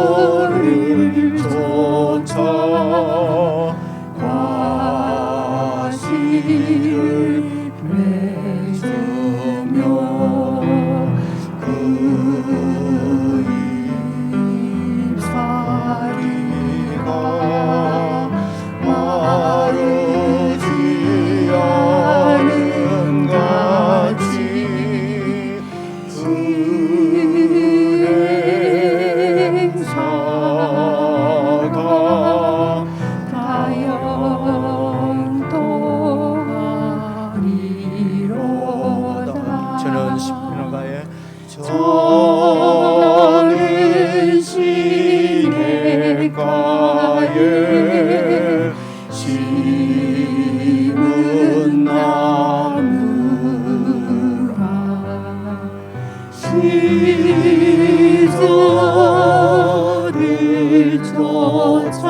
시절을 쫓아 과실을 맺으며 그 잎사귀가 마르지 않은 같이 은행사가 다영통하리로다. 저는 시내가에 저는 시내가에 심은 나무라 시절을 쫓아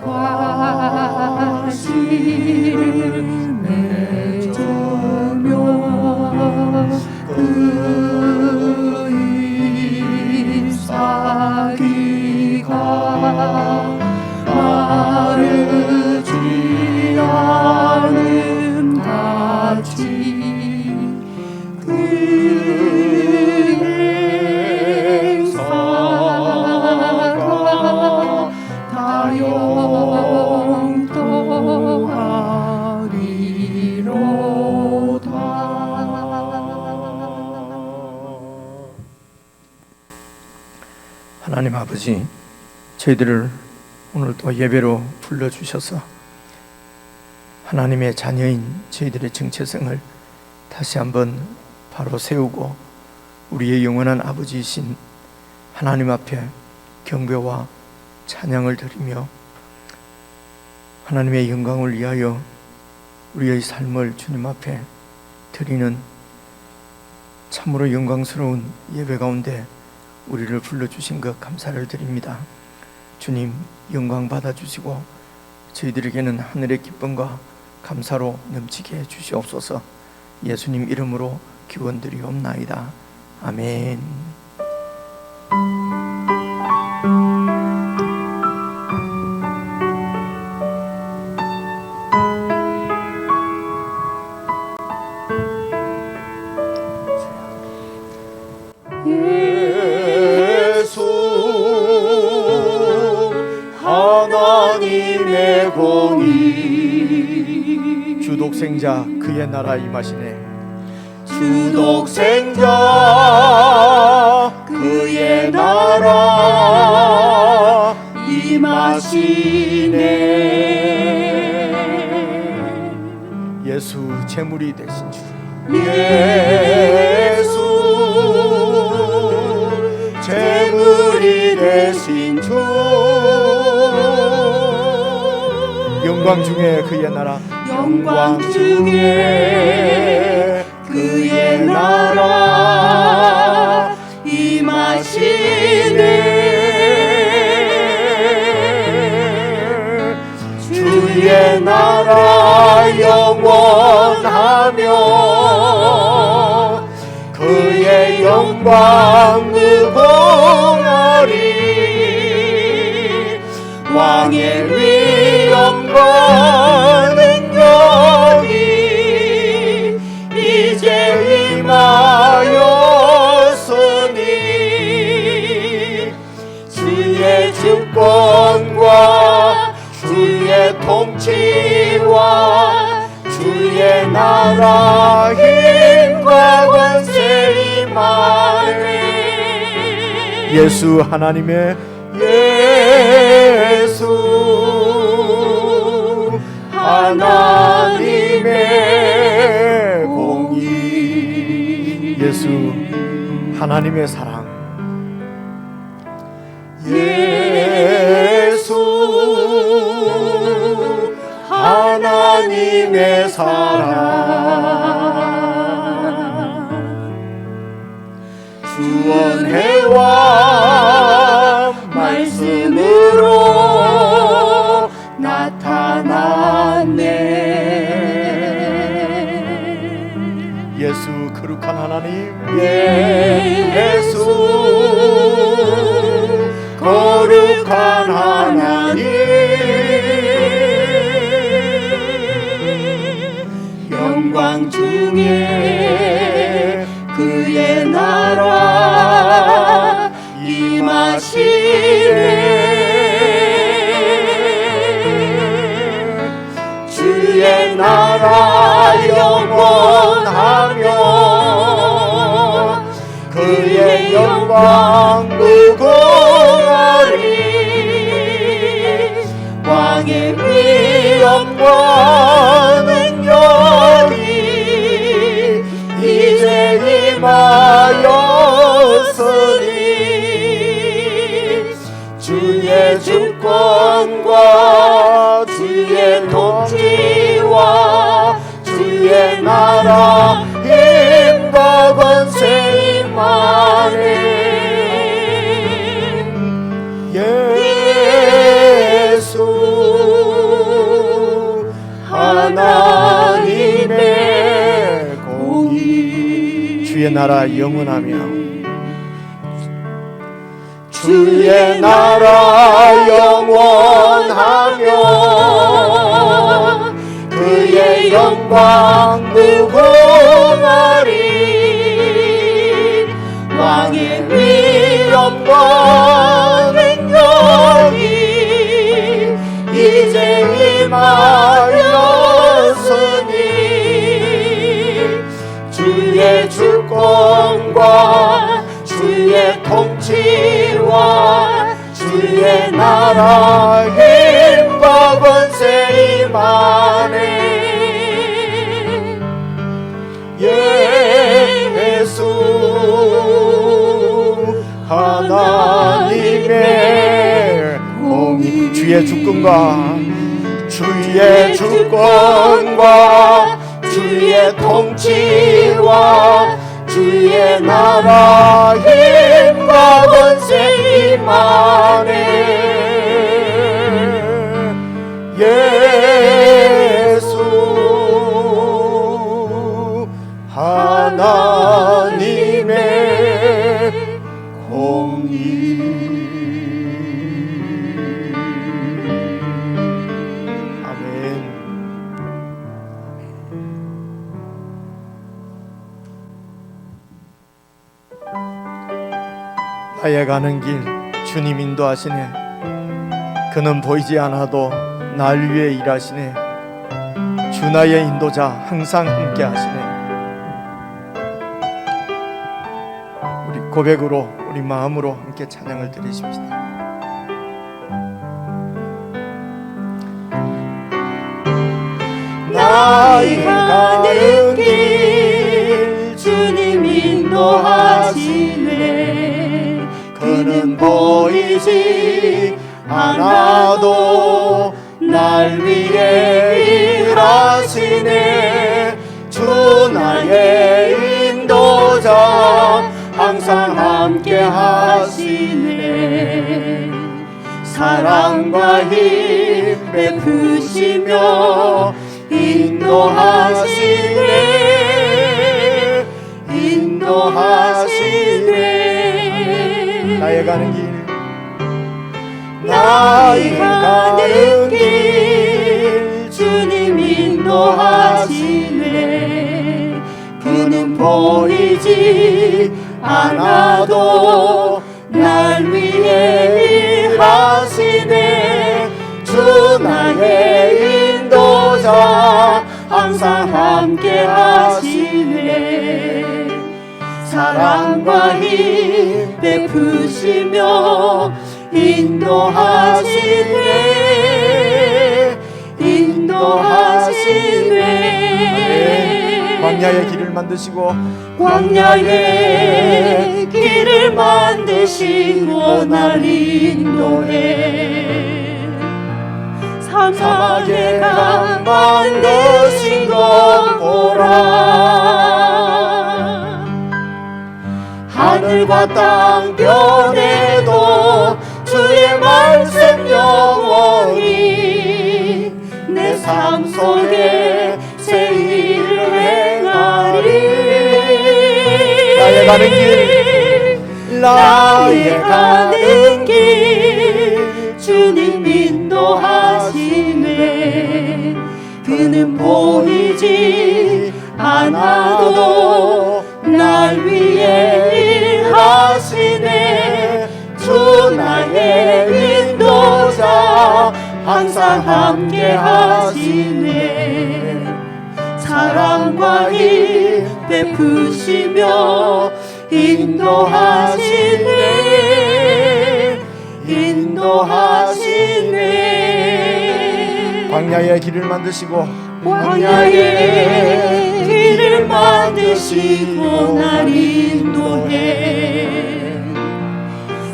과실을 맺으며 그 잎사귀가 마르지 않은 같이 은행사가 다영통하리로다. 하나님 아버지, 저희들을 오늘 또 예배로 불러주셔서 하나님의 자녀인 저희들의 정체성을 다시 한번 바로 세우고 우리의 영원한 아버지이신 하나님 앞에 경배와 찬양을 드리며 하나님의 영광을 위하여 우리의 삶을 주님 앞에 드리는 참으로 영광스러운 예배 가운데 우리를 불러주신 것 감사를 드립니다. 주님, 영광 받아주시고 저희들에게는 하늘의 기쁨과 감사로 넘치게 해주시옵소서. 예수님 이름으로 기원드리옵나이다. 아멘. 하나님의 공의 주독생자 그의 나라 임하시네. 주독생자 그의 나라 임하시네. 예수 제물이 되신 주, 예수 제물이 되신 주, 영광 중에 그의 나라, 영광 중에 그의 나라 임하시네. 주의 나라 영원하며 그의 영광 무궁하리. 왕의 위엄과 능력이 이제 임하였으니 주의 주권과 주의 통치와 주의 나라 힘과 권세 임하네. 예수 하나님의 예수 하나님의 공의. 예수 하나님의 사랑, 예수 하나님의 사랑 주원해와 말씀으로 나타났네. 예수 거룩한 하나님, 예수 거룩한 하나님 영광 중에 그의 나라 임하시네. 주의 나라 영원하며 그의 영광 무궁하리. 왕의 위엄과 능력이 이제 임하였으니 주의 주권과 주의 통치와 주의 나라 힘과 권세 임하네. 예수 하나님의 공의 주의 나라 영원하며 주의 나라 영원하며 그의 영광 무궁하리. 왕의 위엄과 능력이 이제 임하였으니 주의 주권과 주의 통치와 주의 나라 힘과 권세 임하네. 예수 하나님의 공의, 주의 주권과 주의 주권과 주의 통치와 주의 나라 힘과 권세 임하네. 예수 하나님의 공의. 아멘. 나의 가는 길 주님 인도하시네. 그는 보이지 않아도 날 위해 일하시네. 주 나의 인도자 항상 함께 하시네. 우리 고백으로 우리 마음으로 함께 찬양을 드리십시다. 나의 가는 길 주님 인도하시네. 그는 보이지 않아도 날 위해 일하시네. 주 나의 인도자 항상 함께 하시네. 사랑과 힘 베푸시며 인도하시네. 인도하시네. 나의 가는 길 나의 가는 길 주님 인도하시네. 그는 보이지 않아도 날 위해 일하시네. 주 나의 인도자 항상 함께 하시네. 사랑과 힘 베푸시며 인도하시네. 인도하시네. 광야의 길을 만드시고 광야의 길을 만드시고 날 인도해 사막의 강 만드신 것 보라 하늘과 땅 변해도 주의 말씀 영원히 내 삶 속에 새 일을 행하리 나의 가는 길 나의 가는 길 주님 인도하시네 그는 보이지 않아도 날 위해 일하시네 주 나의 인도자 항상 함께 하시네 사랑과 힘 베푸시며 인도하시네 인도하시네 광야의 길을 만드시고 광야의 길을 만드시고 날 인도해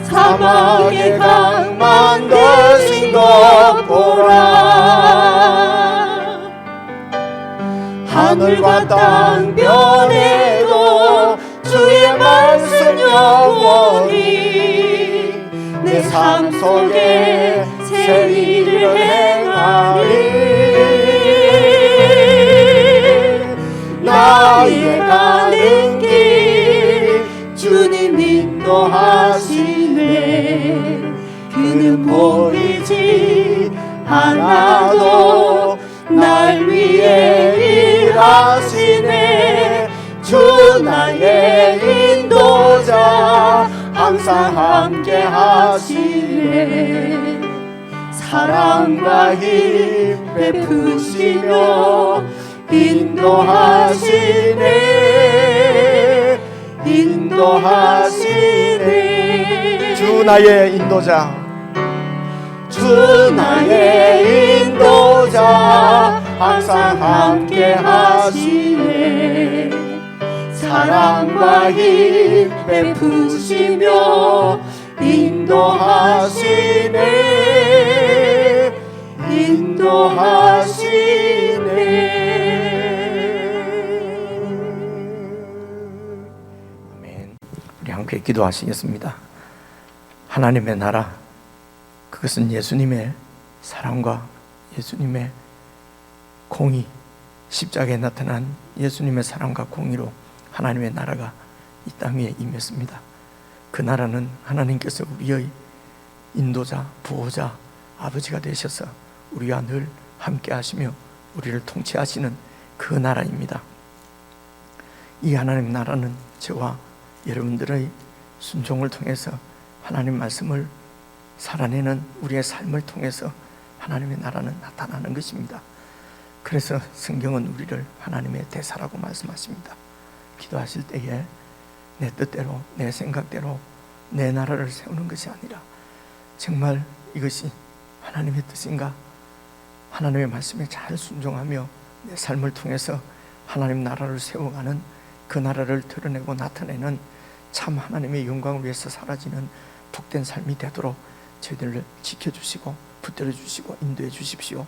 사막의 강 만드신 것 보라 하늘과 땅 변해도 주의 말씀 영원히 내 삶 속에 새 일을 행하리 나의 가는 길 주님 인도하시네 그는 보이지 않아도 날 위해 일하시네 주 나의 인도자 항상 함께 하시네 사랑과 힘 베푸시며 인도하시네 인도하시네 주 나의 인도자 주 나의 인도자 항상 함께 하시네 사랑과 힘 베푸시며 인도하시네 아멘. 우리 함께 기도하시겠습니다. 하나님의 나라 그것은 예수님의 사랑과 예수님의 공의 십자가에 나타난 예수님의 사랑과 공의로 하나님의 나라가 이 땅 위에 임했습니다. 그 나라는 하나님께서 우리의 인도자, 보호자, 아버지가 되셔서 우리와 늘 함께 하시며 우리를 통치하시는 그 나라입니다. 이 하나님 나라는 저와 여러분들의 순종을 통해서 하나님 말씀을 살아내는 우리의 삶을 통해서 하나님의 나라는 나타나는 것입니다. 그래서 성경은 우리를 하나님의 대사라고 말씀하십니다. 기도하실 때에 내 뜻대로 내 생각대로 내 나라를 세우는 것이 아니라 정말 이것이 하나님의 뜻인가 하나님의 말씀에 잘 순종하며 내 삶을 통해서 하나님 나라를 세워가는 그 나라를 드러내고 나타내는 참 하나님의 영광을 위해서 사라지는 복된 삶이 되도록 저희들을 지켜주시고 붙들어 주시고 인도해 주십시오.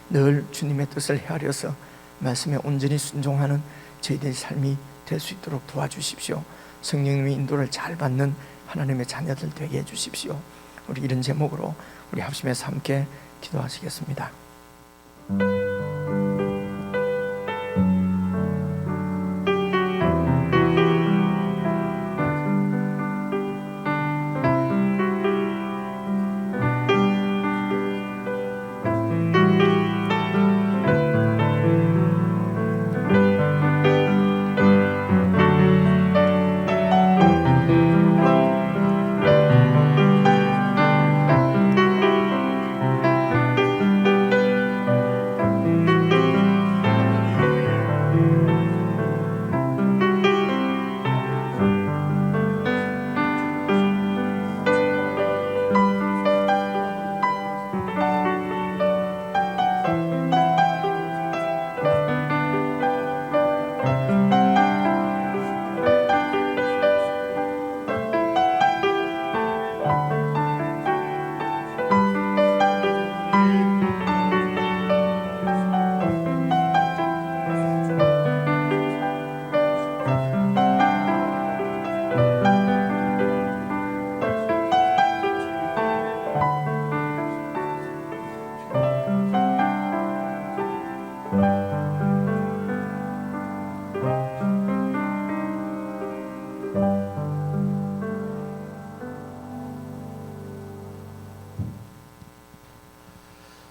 늘 주님의 뜻을 헤아려서 말씀에 온전히 순종하는 저희들의 삶이 될 수 있도록 도와주십시오. 성령님의 인도를 잘 받는 하나님의 자녀들 되게 해주십시오. 우리 이런 제목으로 우리 합심해서 함께 기도하시겠습니다.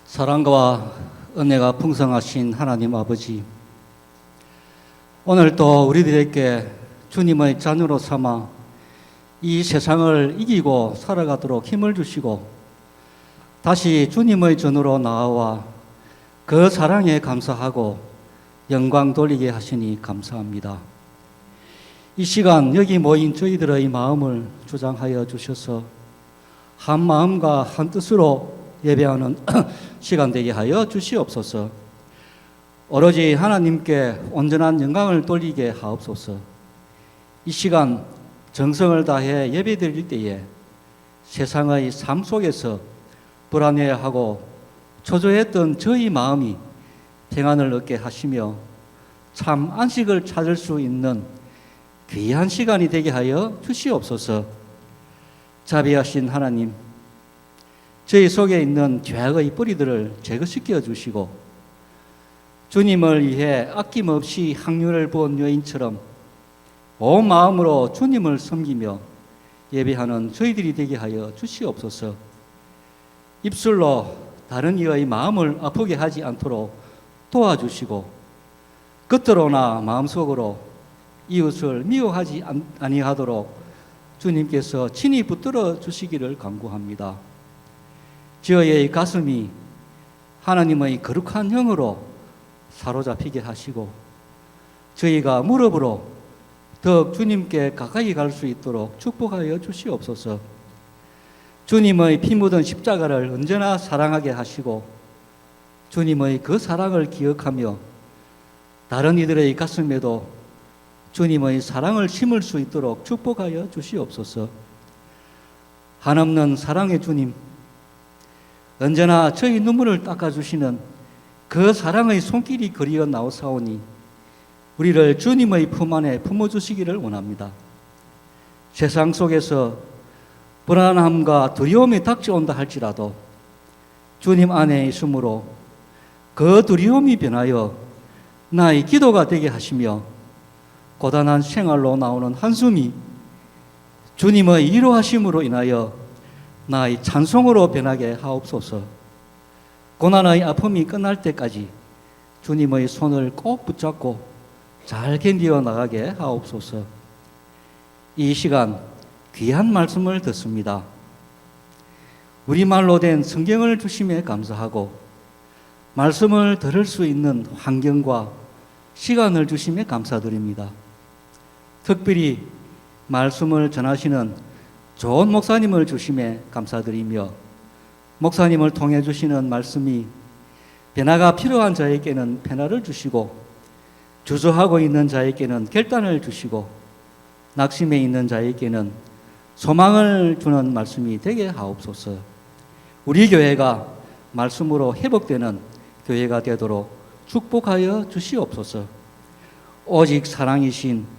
사랑과 은혜가 풍성하신 하나님 아버지, 오늘 또 우리들에게 주님의 자녀로 삼아 이 세상을 이기고 살아가도록 힘을 주시고 다시 주님의 전으로 나아와 그 사랑에 감사하고 영광 돌리게 하시니 감사합니다. 이 시간 여기 모인 저희들의 마음을 주장하여 주셔서 한 마음과 한 뜻으로 예배하는 시간 되게 하여 주시옵소서. 오로지 하나님께 온전한 영광을 돌리게 하옵소서. 이 시간 정성을 다해 예배드릴 때에 세상의 삶 속에서 불안해하고 초조했던 저희 마음이 평안을 얻게 하시며 참 안식을 찾을 수 있는 귀한 시간이 되게 하여 주시옵소서. 자비하신 하나님, 저희 속에 있는 죄악의 뿌리들을 제거시켜 주시고 주님을 위해 아낌없이 향유를 부은 여인처럼 온 마음으로 주님을 섬기며 예배하는 저희들이 되게 하여 주시옵소서. 입술로 다른 이의 마음을 아프게 하지 않도록 도와주시고 겉으로나 마음속으로 이웃을 미워하지 아니하도록 주님께서 친히 붙들어 주시기를 간구합니다. 저희의 가슴이 하나님의 거룩한 영으로 사로잡히게 하시고 저희가 무릎으로 더욱 주님께 가까이 갈 수 있도록 축복하여 주시옵소서. 주님의 피 묻은 십자가를 언제나 사랑하게 하시고 주님의 그 사랑을 기억하며 다른 이들의 가슴에도 주님의 사랑을 심을 수 있도록 축복하여 주시옵소서. 한없는 사랑의 주님, 언제나 저희 눈물을 닦아주시는 그 사랑의 손길이 그리어 나오사오니 우리를 주님의 품 안에 품어주시기를 원합니다. 세상 속에서 불안함과 두려움이 닥쳐온다 할지라도 주님 안에 있으므로 그 두려움이 변하여 나의 기도가 되게 하시며 고단한 생활로 나오는 한숨이 주님의 위로하심으로 인하여 나의 찬송으로 변하게 하옵소서. 고난의 아픔이 끝날 때까지 주님의 손을 꼭 붙잡고 잘 견디어 나가게 하옵소서. 이 시간 귀한 말씀을 듣습니다. 우리말로 된 성경을 주심에 감사하고 말씀을 들을 수 있는 환경과 시간을 주심에 감사드립니다. 특별히 말씀을 전하시는 좋은 목사님을 주심에 감사드리며 목사님을 통해 주시는 말씀이 변화가 필요한 자에게는 변화를 주시고 주저하고 있는 자에게는 결단을 주시고 낙심해 있는 자에게는 소망을 주는 말씀이 되게 하옵소서. 우리 교회가 말씀으로 회복되는 교회가 되도록 축복하여 주시옵소서. 오직 사랑이신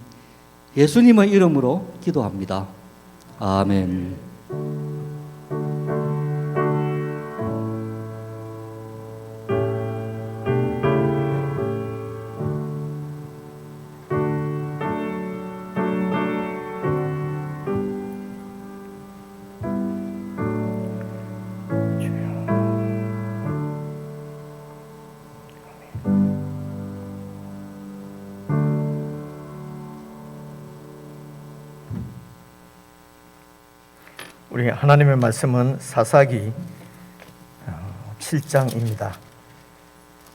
예수님의 이름으로 기도합니다. 아멘. 우리 하나님의 말씀은 사사기 7장입니다.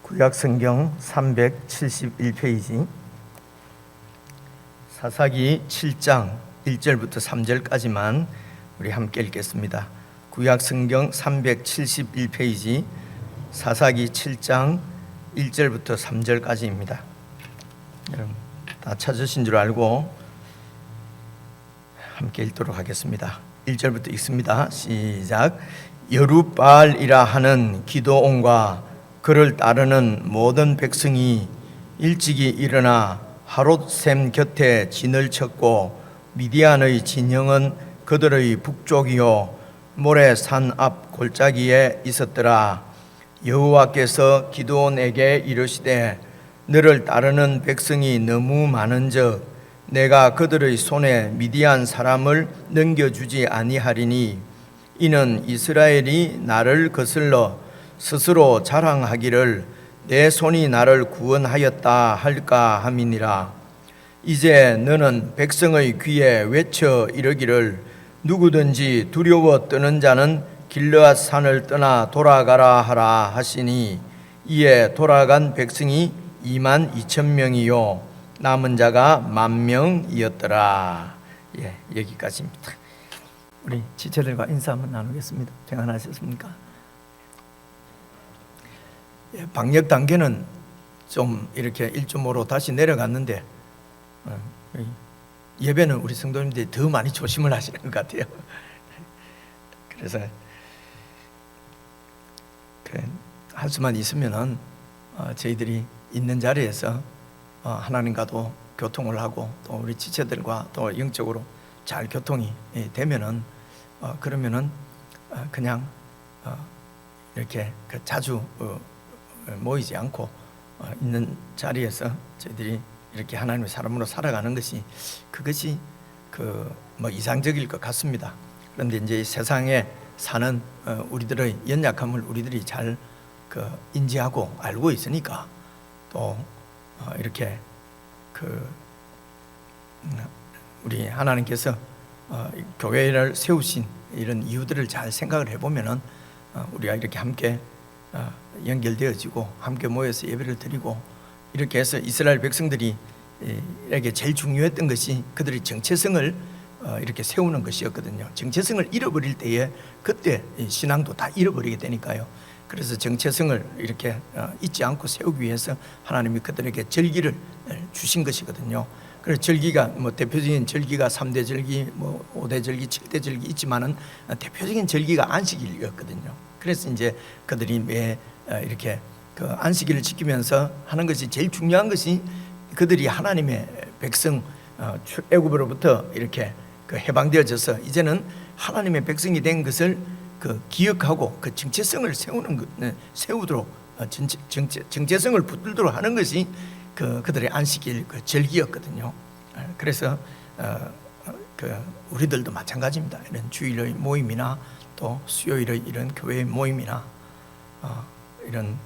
구약성경 371페이지 사사기 7장 1절부터 3절까지만 우리 함께 읽겠습니다. 구약성경 371페이지 사사기 7장 1절부터 3절까지입니다. 여러분 다 찾으신 줄 알고 함께 읽도록 하겠습니다. 1절부터 읽습니다. 시작. 여룻바알이라 하는 기드온과 그를 따르는 모든 백성이 일찍이 일어나 하롯샘 곁에 진을 쳤고 미디안의 진영은 그들의 북쪽이요 모레산 앞 골짜기에 있었더라. 여호와께서 기드온에게 이르시되 너를 따르는 백성이 너무 많은즉 내가 그들의 손에 미디안 사람을 넘겨주지 아니하리니 이는 이스라엘이 나를 거슬러 스스로 자랑하기를 내 손이 나를 구원하였다 할까 함이니라. 이제 너는 백성의 귀에 외쳐 이르기를 누구든지 두려워 떠는 자는 길르앗 산을 떠나 돌아가라 하라 하시니 이에 돌아간 백성이 22,000명이요 남은 자가 10,000명이었더라. 예, 여기까지입니다. 우리 지체들과 인사 한번 나누겠습니다. 평안하셨습니까? 예, 방역 단계는 좀 이렇게 1.5로 다시 내려갔는데 예배는 우리 성도님들이 더 많이 조심을 하시는 것 같아요. 그래서 할 수만 있으면은 저희들이 있는 자리에서 하나님과도 교통을 하고 또 우리 지체들과 또 영적으로 잘 교통이 되면은 그러면은 그냥 이렇게 자주 모이지 않고 있는 자리에서 저희들이 이렇게 하나님의 사람으로 살아가는 것이 그것이 뭐 이상적일 것 같습니다. 그런데 이제 세상에 사는 우리들의 연약함을 우리들이 잘 인지하고 알고 있으니까 또 이렇게 우리 하나님께서 교회를 세우신 이런 이유들을 잘 생각을 해보면은 우리가 이렇게 함께 연결되어지고 함께 모여서 예배를 드리고 이렇게 해서 이스라엘 백성들이 에게 제일 중요했던 것이 그들의 정체성을 이렇게 세우는 것이었거든요. 정체성을 잃어버릴 때에 그때 신앙도 다 잃어버리게 되니까요. 그래서 정체성을 이렇게 잊지 않고 세우기 위해서 하나님이 그들에게 절기를 주신 것이거든요. 그래서 절기가 뭐 대표적인 절기가 3대 절기, 뭐 5대 절기, 7대 절기 있지만은 대표적인 절기가 안식일이었거든요. 그래서 이제 그들이 매 이렇게 안식일을 지키면서 하는 것이 제일 중요한 것이 그들이 하나님의 백성 애굽으로부터 이렇게 해방되어져서 이제는 하나님의 백성이 된 것을 기억하고 그 정체성을 세우도록 정체성을 붙들도록 하는 것이 그들의 안식일 절기였거든요. 그래서 우리들도 마찬가지입니다. 이런 주일의 모임이나 또 수요일의 이런 교회의 모임이나 이런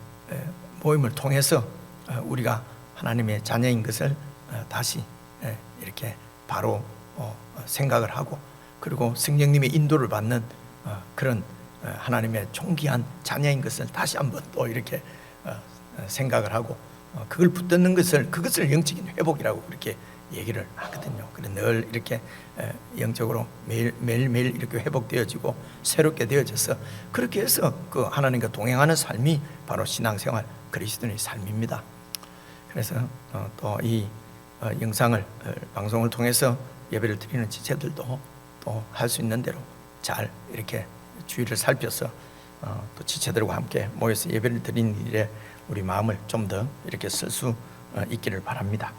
모임을 통해서 우리가 하나님의 자녀인 것을 다시 이렇게 바로 생각을 하고 그리고 성령님의 인도를 받는 그런 하나님의 존귀한 자녀인 것을 다시 한번 또 이렇게 생각을 하고 그걸 붙드는 그것을 영적인 회복이라고 그렇게 얘기를 하거든요. 그래서 늘 이렇게 영적으로 매일매일 이렇게 회복되어지고 새롭게 되어져서 그렇게 해서 그 하나님과 동행하는 삶이 바로 신앙생활 그리스도인의 삶입니다. 그래서 또 이 영상을 방송을 통해서 예배를 드리는 지체들도 또 할 수 있는 대로 잘 이렇게 주의를 살펴서 또 지체들과 함께 모여서 예배를 드리는 일에 우리 마음을 좀 더 이렇게 쓸 수 있기를 바랍니다.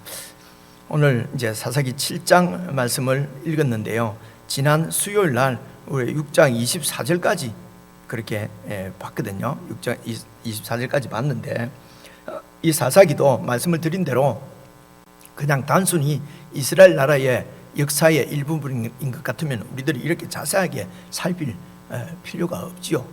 오늘 이제 사사기 7장 말씀을 읽었는데요. 지난 수요일 날 우리 6장 24절까지 그렇게 봤거든요. 6장 24절까지 봤는데 이 사사기도 말씀을 드린 대로 그냥 단순히 이스라엘 나라의 역사의 일부분인 것 같으면 우리들이 이렇게 자세하게 살필 필요가 없지요.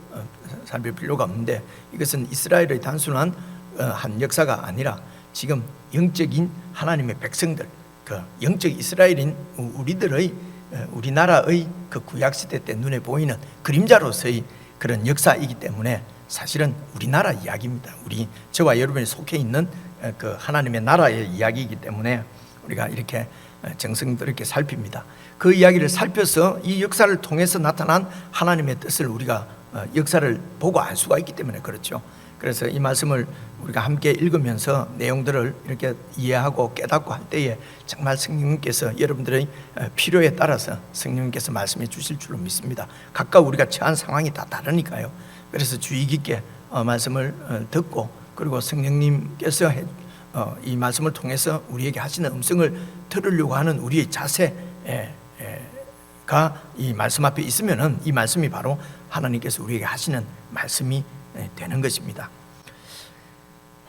살필 필요가 없는데 이것은 이스라엘의 단순한 한 역사가 아니라 지금 영적인 하나님의 백성들, 그 영적 이스라엘인 우리나라의 그 구약 시대 때 눈에 보이는 그림자로서의 그런 역사이기 때문에 사실은 우리나라 이야기입니다. 저와 여러분이 속해 있는 그 하나님의 나라의 이야기이기 때문에 우리가 이렇게 정성스럽게 살핍니다. 그 이야기를 살펴서 이 역사를 통해서 나타난 하나님의 뜻을 우리가 역사를 보고 알 수가 있기 때문에 그렇죠. 그래서 이 말씀을 우리가 함께 읽으면서 내용들을 이렇게 이해하고 깨닫고 할 때에 정말 성령님께서 여러분들의 필요에 따라서 성령님께서 말씀해 주실 줄로 믿습니다. 각각 우리가 처한 상황이 다 다르니까요. 그래서 주의 깊게 말씀을 듣고 그리고 성령님께서 이 말씀을 통해서 우리에게 하시는 음성을 들으려고 하는 우리의 자세가 이 말씀 앞에 있으면은 이 말씀이 바로 하나님께서 우리에게 하시는 말씀이 되는 것입니다.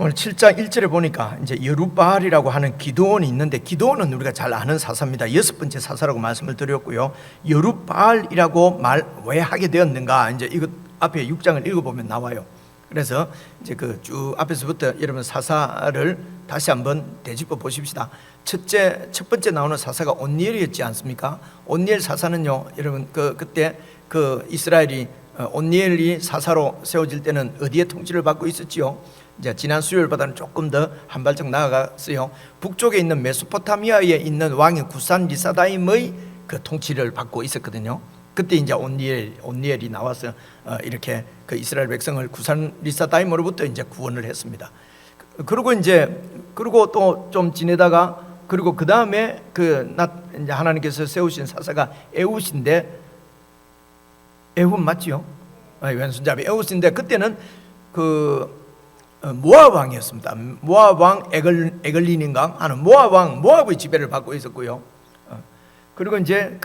오늘 7장 1절에 보니까 이제 여룻바알이라고 하는 기드온이 있는데, 기드온은 우리가 잘 아는 사사입니다. 여섯 번째 사사라고 말씀을 드렸고요. 여룻바알이라고 말 왜 하게 되었는가? 이제 이거 앞에 6장을 읽어보면 나와요. 그래서 이제 그 쭉 앞에서부터 여러분 사사를 다시 한번 되짚어 보십시다. 첫 번째 나오는 사사가 온니엘이었지 않습니까? 온니엘 사사는요, 여러분 그때 그 이스라엘이 온니엘이 사사로 세워질 때는 어디에 통치를 받고 있었지요? 이제 지난 수요일보다는 조금 더 한 발짝 나아갔어요. 북쪽에 있는 메소포타미아에 있는 왕인 구산 리사다임의 그 통치를 받고 있었거든요. 그때 이제 온니엘이 나와서 이렇게 그 이스라엘 백성을 구산 리사다임으로부터 이제 구원을 했습니다. 그리고 또 좀 지내다가, 그리고 그 다음에 이제 하나님께서 세우신 사사가 에훗인데, 에훗 맞지요? 왼손잡이 에훗인데, 그때는 모압 왕이었습니다. 모압 왕 에글린인가 하는 모압 왕, 모압의 지배를 받고 있었고요. 그리고 이제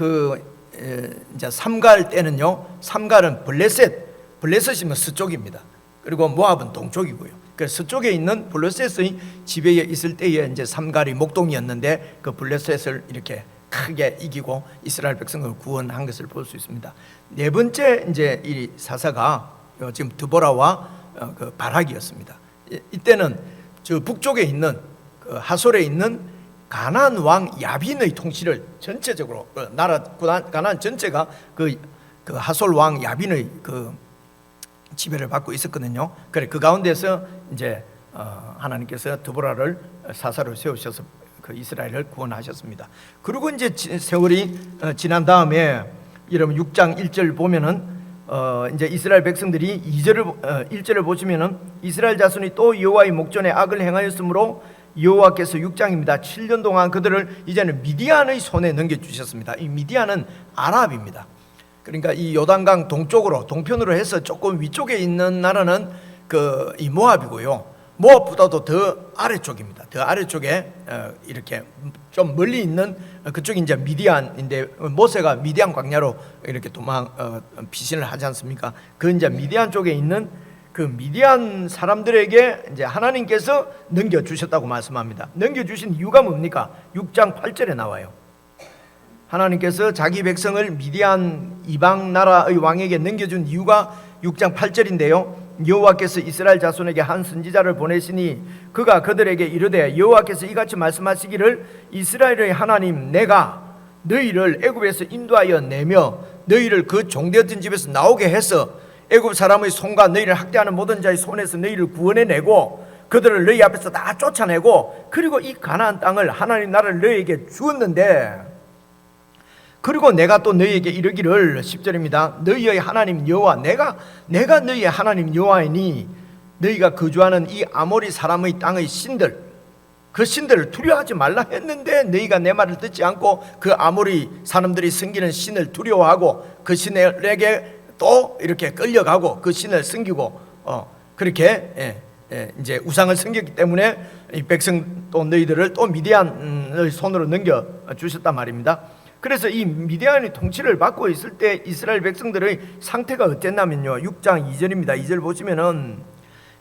이제 삼갈 때는요, 삼갈은 블레셋이면 서쪽입니다. 그리고 모압은 동쪽이고요. 그 서쪽에 있는 블레셋의 지배에 있을 때에 이제 삼갈이 목동이었는데, 그 블레셋을 이렇게 크게 이기고 이스라엘 백성을 구원한 것을 볼 수 있습니다. 네 번째 이제 이 사사가 지금 드보라와 그 바락이었습니다. 이때는 저 북쪽에 있는 그 하솔에 있는 가나안 왕 야빈의 통치를 전체적으로 가나안 전체가 그 하솔 왕 야빈의 그 지배를 받고 있었거든요. 그래 그 가운데서 이제 하나님께서 드보라를 사사로 세우셔서 그 이스라엘을 구원하셨습니다. 그리고 이제 세월이 지난 다음에 여러분 6장 1절 보면은 이제 이스라엘 백성들이 1절을 보시면은 이스라엘 자손이 또 여호와의 목전에 악을 행하였으므로 여호와께서 6장입니다. 7년 동안 그들을 이제는 미디안의 손에 넘겨주셨습니다. 이 미디안은 아랍입니다. 그러니까 이 요단강 동편으로 해서 조금 위쪽에 있는 나라는 이 모압이고요. 모압보다도 더 아래쪽입니다. 더 아래쪽에 이렇게 좀 멀리 있는 그쪽이 이제 미디안인데, 모세가 미디안 광야로 이렇게 피신을 하지 않습니까? 그 이제 미디안 쪽에 있는 그 미디안 사람들에게 이제 하나님께서 넘겨주셨다고 말씀합니다. 넘겨주신 이유가 뭡니까? 6장 8절에 나와요. 하나님께서 자기 백성을 미디안 이방 나라의 왕에게 넘겨준 이유가 6장 8절인데요. 여호와께서 이스라엘 자손에게 한 선지자를 보내시니 그가 그들에게 이르되 여호와께서 이같이 말씀하시기를 이스라엘의 하나님 내가 너희를 애굽에서 인도하여 내며 너희를 그 종되었던 집에서 나오게 해서 애굽 사람의 손과 너희를 학대하는 모든 자의 손에서 너희를 구원해내고 그들을 너희 앞에서 다 쫓아내고 그리고 이 가나안 땅을 하나님 나라를 너희에게 주었는데, 그리고 내가 또 너희에게 이르기를 10절입니다. 너희의 하나님 여호와 내가 너희의 하나님 여호와이니 너희가 거주하는 이 아모리 사람의 땅의 신들, 그 신들을 두려워하지 말라 했는데 너희가 내 말을 듣지 않고 그 아모리 사람들이 섬기는 신을 두려워하고 그 신에게 또 이렇게 끌려가고 그 신을 섬기고 그렇게 이제 우상을 섬겼기 때문에 이 백성 또 너희들을 또 미디안의 손으로 넘겨 주셨단 말입니다. 그래서 이 미디안의 통치를 받고 있을 때 이스라엘 백성들의 상태가 어땠냐면요, 6장 2절입니다. 2절 보시면은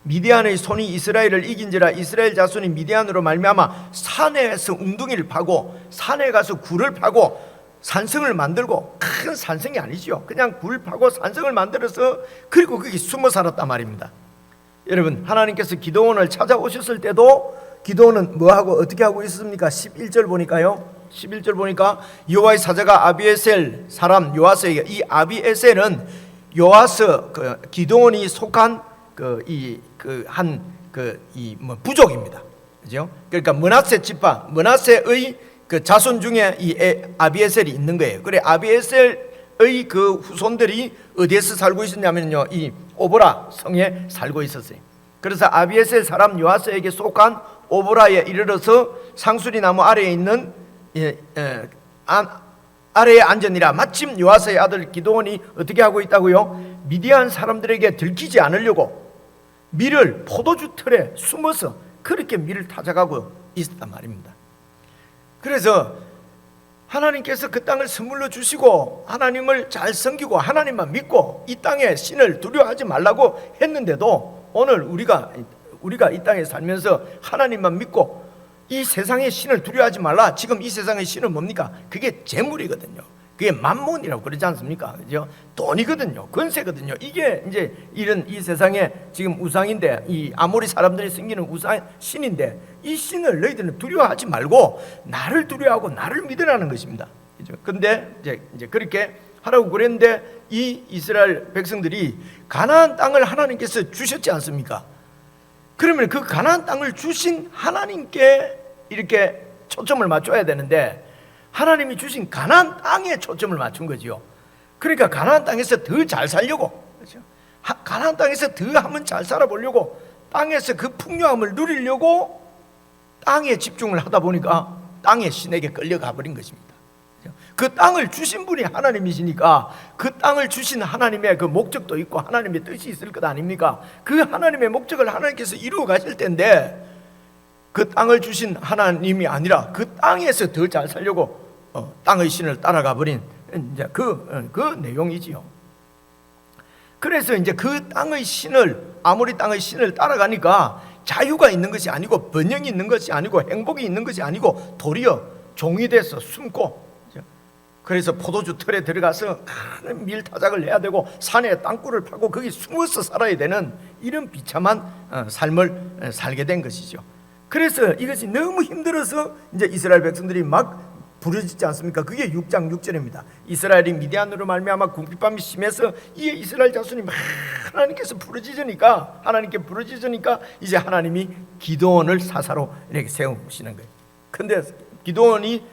미디안의 손이 이스라엘을 이긴지라 이스라엘 자손이 미디안으로 말미암아 산에서 웅둥이를 파고 산에 가서 굴을 파고 산성을 만들고, 큰 산성이 아니죠, 그냥 굴 파고 산성을 만들어서 그리고 거기 숨어 살았단 말입니다. 여러분, 하나님께서 기드온을 찾아오셨을 때도 기드온은 뭐하고 어떻게 하고 있었습니까? 11절 보니까요, 11절 보니까 여호와의 사자가 아비에셀 사람 요아스에게, 이 아비에셀은 요아스 기드온이 속한 부족입니다. 그죠? 그러니까 므낫세 지파, 므낫세의 그 자손 중에 이 아비에셀이 있는 거예요. 그래 아비에셀의 그 후손들이 어디에서 살고 있었냐면요, 이 오보라 성에 살고 있었어요. 그래서 아비에셀 사람 요아스에게 속한 오보라에 이르러서 상수리 나무 아래에 있는 아래에 앉으니라. 마침 요아스의 아들 기드온이 어떻게 하고 있다고요? 미디안 사람들에게 들키지 않으려고 밀을 포도주 틀에 숨어서 그렇게 밀을 타작하고 있었단 말입니다. 그래서 하나님께서 그 땅을 선물로 주시고 하나님을 잘 섬기고 하나님만 믿고 이 땅의 신을 두려워하지 말라고 했는데도 오늘 우리가 우리가 이 땅에 살면서 하나님만 믿고 이 세상의 신을 두려워하지 말라. 지금 이 세상의 신은 뭡니까? 그게 재물이거든요. 그게 만몬이라고 그러지 않습니까? 그죠? 돈이거든요. 권세거든요. 이게 이제 이런 이 세상에 지금 우상인데, 이 아모리 사람들이 섬기는 우상 신인데, 이 신을 너희들은 두려워하지 말고 나를 두려워하고 나를 믿으라는 것입니다. 그죠? 근데 이제 그렇게 하라고 그랬는데, 이 이스라엘 백성들이 가나안 땅을 하나님께서 주셨지 않습니까? 그러면 그 가나안 땅을 주신 하나님께 이렇게 초점을 맞춰야 되는데, 하나님이 주신 가나안 땅에 초점을 맞춘 거지요. 그러니까 가나안 땅에서 더 잘 살려고, 그렇죠? 가나안 땅에서 더 한번 잘 살아보려고, 땅에서 그 풍요함을 누리려고 땅에 집중을 하다 보니까 땅의 신에게 끌려가 버린 것입니다. 그 땅을 주신 분이 하나님이시니까 그 땅을 주신 하나님의 그 목적도 있고 하나님의 뜻이 있을 것 아닙니까? 그 하나님의 목적을 하나님께서 이루어 가실 텐데, 그 땅을 주신 하나님이 아니라 그 땅에서 더 잘 살려고 땅의 신을 따라가 버린 이제 그 내용이지요. 그래서 이제 그 땅의 신을, 아모리 땅의 신을 따라가니까 자유가 있는 것이 아니고 번영이 있는 것이 아니고 행복이 있는 것이 아니고 도리어 종이 돼서 숨고, 그래서 포도주 털에 들어가서 큰 밀타작을 해야 되고 산에 땅굴을 파고 거기 숨어서 살아야 되는 이런 비참한 삶을 살게 된 것이죠. 그래서 이것이 너무 힘들어서 이제 이스라엘 백성들이 막 부르짖지 않습니까? 그게 6장 6절입니다. 이스라엘이 미디안으로 말미암아 궁핍함이 심해서 이 이스라엘 자손이 막 하나님께서 하나님께 부르짖으니까 이제 하나님이 기드온을 사사로 이렇게 세우시는 거예요. 근데 기드온이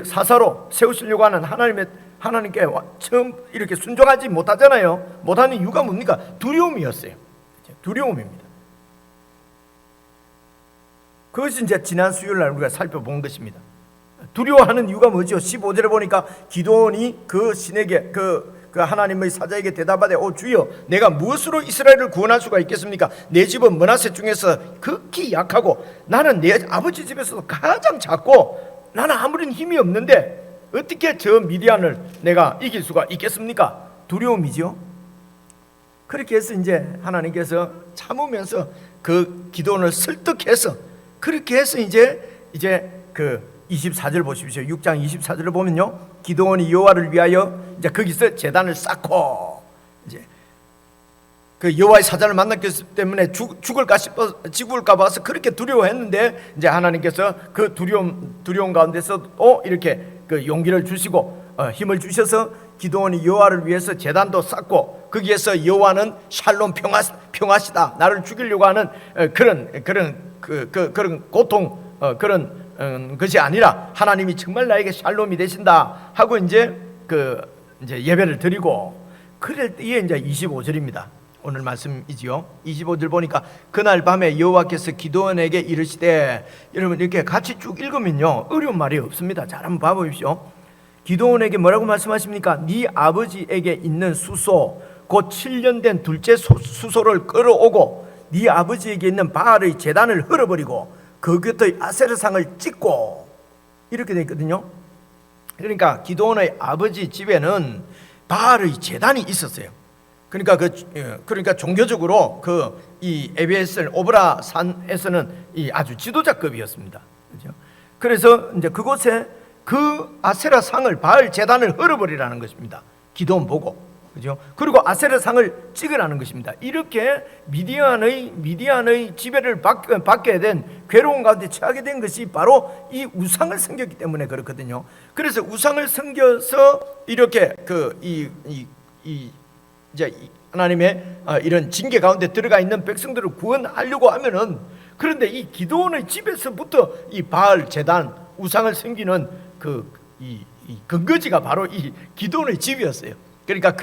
사사로 세우시려고 하는 하나님께 처음 이렇게 순종하지 못하잖아요. 못하는 이유가 뭡니까? 두려움이었어요. 두려움입니다. 그것이 이제 지난 수요일 날 우리가 살펴본 것입니다. 두려워하는 이유가 뭐죠? 15절에 보니까 기드온이 그 신에게 그 하나님의 사자에게 대답하되, 오 주여, 내가 무엇으로 이스라엘을 구원할 수가 있겠습니까? 내 집은 므낫세 중에서 극히 약하고 나는 내 아버지 집에서도 가장 작고 나는 아무런 힘이 없는데 어떻게 저 미디안을 내가 이길 수가 있겠습니까? 두려움이죠. 그렇게 해서 이제 하나님께서 참으면서 그 기드온을 설득해서, 그렇게 해서 이제 그 24절 보십시오. 6장 24절을 보면요, 기드온이 여호와를 위하여 이제 거기서 제단을 쌓고, 이제 그 여호와의 사자를 만났기 때문에 죽을까 봐서 그렇게 두려워했는데, 이제 하나님께서 그 두려움 가운데서도 이렇게 그 용기를 주시고 힘을 주셔서 기드온이 여호와를 위해서 제단도 쌓고, 거기에서 여호와는 샬롬 평화시다, 나를 죽이려고 하는 그런 고통, 그런 것이 아니라 하나님이 정말 나에게 샬롬이 되신다 하고 이제 예배를 드리고, 그럴 때에 이제 25절입니다. 오늘 말씀이지요. 25절 보니까 그날 밤에 여호와께서 기드온에게 이르시되, 여러분 이렇게 같이 쭉 읽으면요 어려운 말이 없습니다. 잘 한번 봐보십시오. 기드온에게 뭐라고 말씀하십니까? 네 아버지에게 있는 수소 곧 7년 된 둘째 수소를 끌어오고 네 아버지에게 있는 바알의 제단을 헐어버리고 그 곁의 아세르상을 찍고, 이렇게 되어 있거든요. 그러니까 기드온의 아버지 집에는 바알의 제단이 있었어요. 그러니까 종교적으로 이 에베스 오브라 산에서는 이 아주 지도자급이었습니다. 그렇죠? 그래서 이제 그곳에 그 아세라 상을, 바알 제단을 헐어버리라는 것입니다. 기드온 보고. 그죠? 그리고 아세라 상을 찍으라는 것입니다. 이렇게 미디안의 지배를 받게 된, 괴로운 가운데 처하게 된 것이 바로 이 우상을 섬겼기 때문에 그렇거든요. 그래서 우상을 섬겨서 이렇게 이제 하나님의 이런 징계 가운데 들어가 있는 백성들을 구원하려고 하면은, 그런데 이 기드온의 집에서부터 이 바알 제단, 우상을 섬기는 이 근거지가 바로 이 기드온의 집이었어요. 그러니까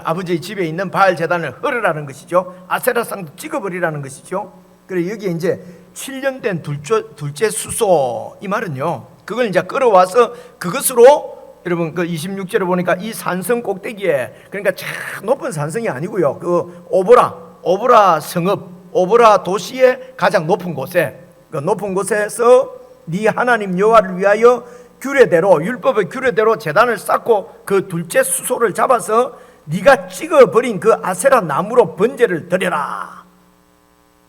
아버지의 집에 있는 바알 제단을 헐으라는 것이죠. 아세라상도 찍어버리라는 것이죠. 그래 여기에 이제 7년 된 둘째 수소, 이 말은요, 그걸 이제 끌어와서 그것으로, 여러분 그 26절에 보니까 이 산성 꼭대기에, 그러니까 참 높은 산성이 아니고요, 그 오보라 성읍, 오보라 도시의 가장 높은 곳에, 그 높은 곳에서 네 하나님 여호와를 위하여 규례대로, 율법의 규례대로 제단을 쌓고 그 둘째 수소를 잡아서 네가 찍어버린 그 아세라 나무로 번제를 드려라.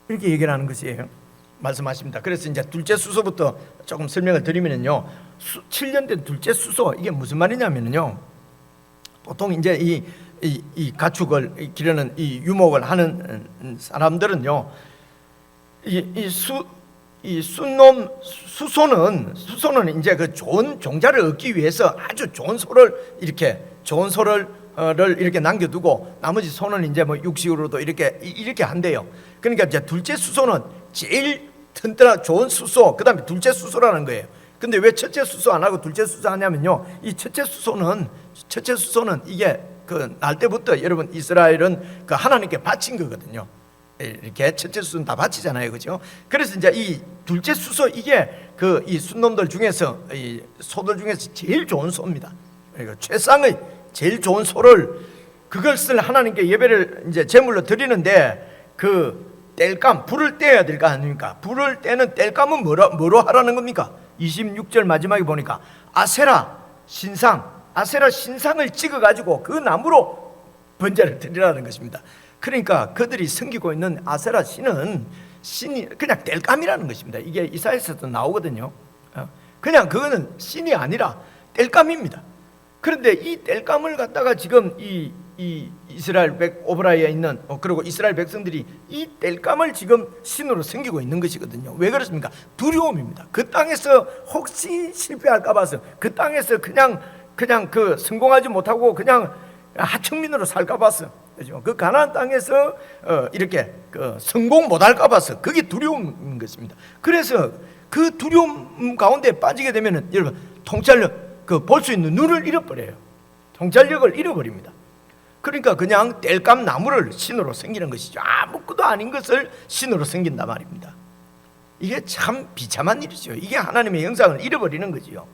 이렇게 얘기를 하는 것이에요. 말씀하십니다. 그래서 이제 둘째 수소부터 조금 설명을 드리면요, 7년 된 둘째 수소, 이게 무슨 말이냐면요, 보통 이제 이 가축을 기르는 이 유목을 하는 사람들은요, 수소는 이제 그 좋은 종자를 얻기 위해서 아주 좋은 소를 이렇게 남겨두고 나머지 소는 이제 뭐 육식으로도 이렇게 한대요. 그러니까 이제 둘째 수소는 제일 튼튼한 좋은 수소, 그 다음에 둘째 수소라는 거예요. 근데 왜 첫째 수소 안 하고 둘째 수소 하냐면요, 이 첫째 수소는 이게 그 날 때부터 여러분 이스라엘은 그 하나님께 바친 거거든요. 이렇게 첫째 수소는 다 바치잖아요, 그죠? 그래서 이제 이 둘째 수소, 이게 그 이 순놈들 중에서, 이 소들 중에서 제일 좋은 소입니다. 그러니까 최상의 제일 좋은 소를, 그것을 하나님께 예배를 이제 제물로 드리는데, 그 땔감, 불을 떼야 될 거 아닙니까? 불을 떼는 땔감은 뭐로 하라는 겁니까? 26절 마지막에 보니까 아세라 신상을 찍어가지고 그 나무로 번제를 드리라는 것입니다. 그러니까 그들이 섬기고 있는 아세라 신이 그냥 땔감이라는 것입니다. 이게 이사야서도 나오거든요. 그냥 그거는 신이 아니라 땔감입니다. 그런데 이 땔감을 갖다가 지금 이 이스라엘 오브라이에 있는, 그리고 이스라엘 백성들이 이 땔감을 지금 신으로 섬기고 있는 것이거든요. 왜 그렇습니까? 두려움입니다. 그 땅에서 혹시 실패할까 봐서, 그 땅에서 그냥 그 성공하지 못하고 그냥 하층민으로 살까 봐서, 그죠? 그 가나안 땅에서 이렇게 그 성공 못할까 봐서, 그게 두려움인 것입니다. 그래서 그 두려움 가운데 빠지게 되면은 여러분 통찰력, 그 볼 수 있는 눈을 잃어버려요. 통찰력을 잃어버립니다. 그러니까 그냥 땔감 나무를 신으로 섬기는 것이죠. 아무것도 아닌 것을 신으로 섬긴단 말입니다. 이게 참 비참한 일이죠. 이게 하나님의 형상을 잃어버리는 거지요.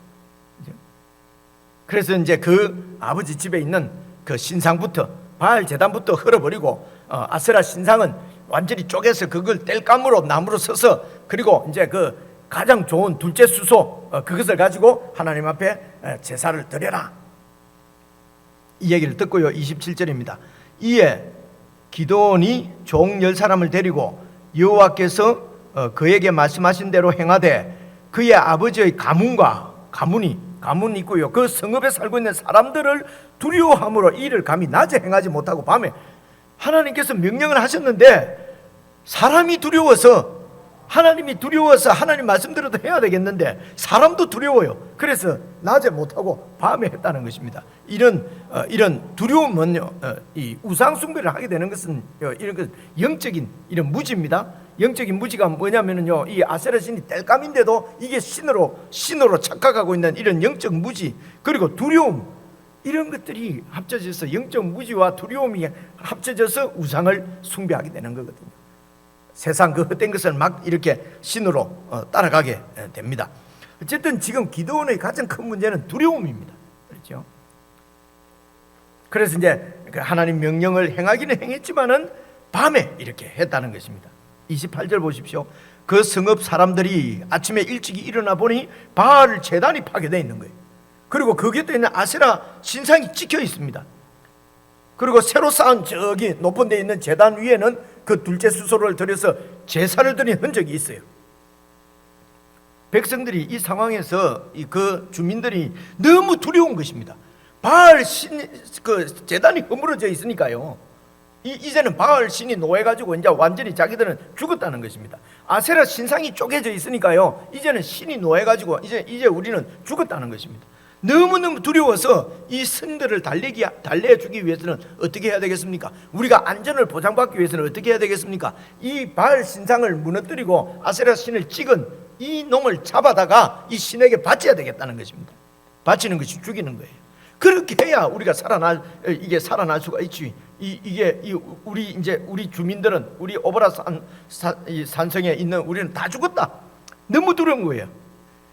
그래서 이제 그 아버지 집에 있는 그 신상부터, 바알 제단부터 헐어버리고, 아세라 신상은 완전히 쪼개서 그걸 땔감으로 나무로 써서, 그리고 이제 그 가장 좋은 둘째 수소, 그것을 가지고 하나님 앞에 제사를 드려라, 이 얘기를 듣고요. 27절입니다. 이에 기드온이 종 10사람을 데리고 여호와께서 그에게 말씀하신 대로 행하되, 그의 아버지의 가문이 있고요, 그 성읍에 살고 있는 사람들을 두려워함으로 이를 감히 낮에 행하지 못하고 밤에, 하나님께서 명령을 하셨는데 사람이 두려워서, 하나님이 두려워서 하나님 말씀대로도 해야 되겠는데 사람도 두려워요. 그래서 낮에 못하고 밤에 했다는 것입니다. 이런 두려움은요, 이 우상 숭배를 하게 되는 것은 이런 영적인 이런 무지입니다. 영적인 무지가 뭐냐면요, 이 아세라 신이 땔감인데도 이게 신으로 착각하고 있는 이런 영적 무지, 그리고 두려움, 이런 것들이 합쳐져서, 영적 무지와 두려움이 합쳐져서 우상을 숭배하게 되는 거거든요. 세상 그 헛된 것을 막 이렇게 신으로 따라가게 됩니다. 어쨌든 지금 기드온의 가장 큰 문제는 두려움입니다. 그렇죠? 그래서 이제 하나님 명령을 행하기는 행했지만은 밤에 이렇게 했다는 것입니다. 28절 보십시오. 그 성읍 사람들이 아침에 일찍이 일어나 보니 바알 제단이 파괴되어 있는 거예요. 그리고 그 곁에 있는 아세라 신상이 찍혀 있습니다. 그리고 새로 쌓은 저기 높은 데 있는 제단 위에는 그 둘째 수소를 들여서 제사를 드린 흔적이 있어요. 백성들이 이 상황에서 그 주민들이 너무 두려운 것입니다. 바알 신, 그 제단이 허물어져 있으니까요, 이제는 바알 신이 노해가지고 이제 완전히 자기들은 죽었다는 것입니다. 아세라 신상이 쪼개져 있으니까요, 이제는 신이 노해가지고 이제 우리는 죽었다는 것입니다. 너무너무 두려워서 이 성들을 달래주기 위해서는 어떻게 해야 되겠습니까? 우리가 안전을 보장받기 위해서는 어떻게 해야 되겠습니까? 이 바알 신상을 무너뜨리고 아세라 신을 찍은 이 놈을 잡아다가 이 신에게 바쳐야 되겠다는 것입니다. 바치는 것이 죽이는 거예요. 그렇게 해야 우리가 살아날 수가 있지. 우리 주민들은, 우리 오보라 산성에 있는 우리는 다 죽었다. 너무 두려운 거예요.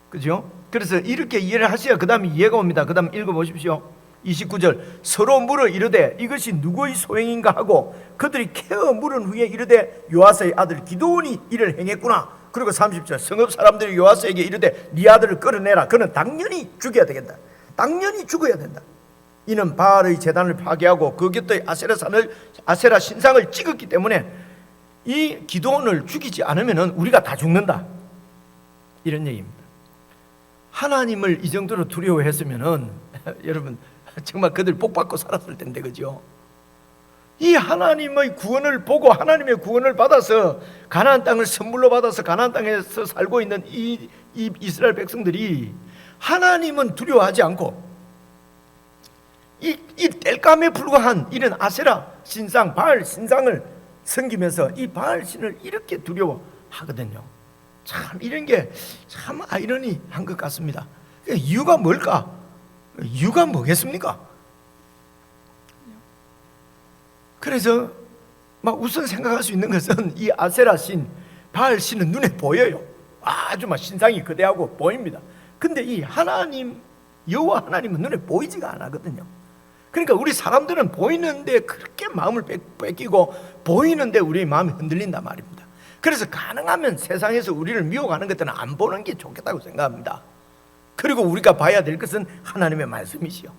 그죠? 그래서 이렇게 이해를 하셔야 그 다음에 이해가 옵니다. 그 다음 읽어보십시오. 29절. 서로 물어 이르되 이것이 누구의 소행인가 하고 그들이 캐어 물은 후에 이르되 요아스의 아들 기드온이 이를 행했구나. 그리고 30절. 성읍 사람들이 요아스에게 이르되 네 아들을 끌어내라. 그는 당연히 죽여야 되겠다. 당연히 죽어야 된다. 이는 바알의 제단을 파괴하고 그 곁의 아세라 신상을 찍었기 때문에 이 기드온을 죽이지 않으면 우리가 다 죽는다, 이런 얘기입니다. 하나님을 이 정도로 두려워했으면은 여러분 정말 그들 복 받고 살았을 텐데, 그죠? 이 하나님의 구원을 보고 하나님의 구원을 받아서 가나안 땅을 선물로 받아서 가나안 땅에서 살고 있는 이 이스라엘 백성들이 하나님은 두려워하지 않고 이 땔감에 불과한 이런 아세라 신상, 바알 신상을 섬기면서 이 바알 신을 이렇게 두려워하거든요. 참 이런 게 참 아이러니한 것 같습니다. 이유가 뭘까? 이유가 뭐겠습니까? 그래서 막 우선 생각할 수 있는 것은 이 아세라 신, 바알 신은 눈에 보여요. 아주 막 신상이 거대하고 보입니다. 근데 이 하나님, 여호와 하나님은 눈에 보이지가 않거든요. 그러니까 우리 사람들은 보이는데 그렇게 마음을 뺏기고 보이는데 우리의 마음이 흔들린단 말입니다. 그래서 가능하면 세상에서 우리를 미워가는 것들은 안 보는 게 좋겠다고 생각합니다. 그리고 우리가 봐야 될 것은 하나님의 말씀이시요.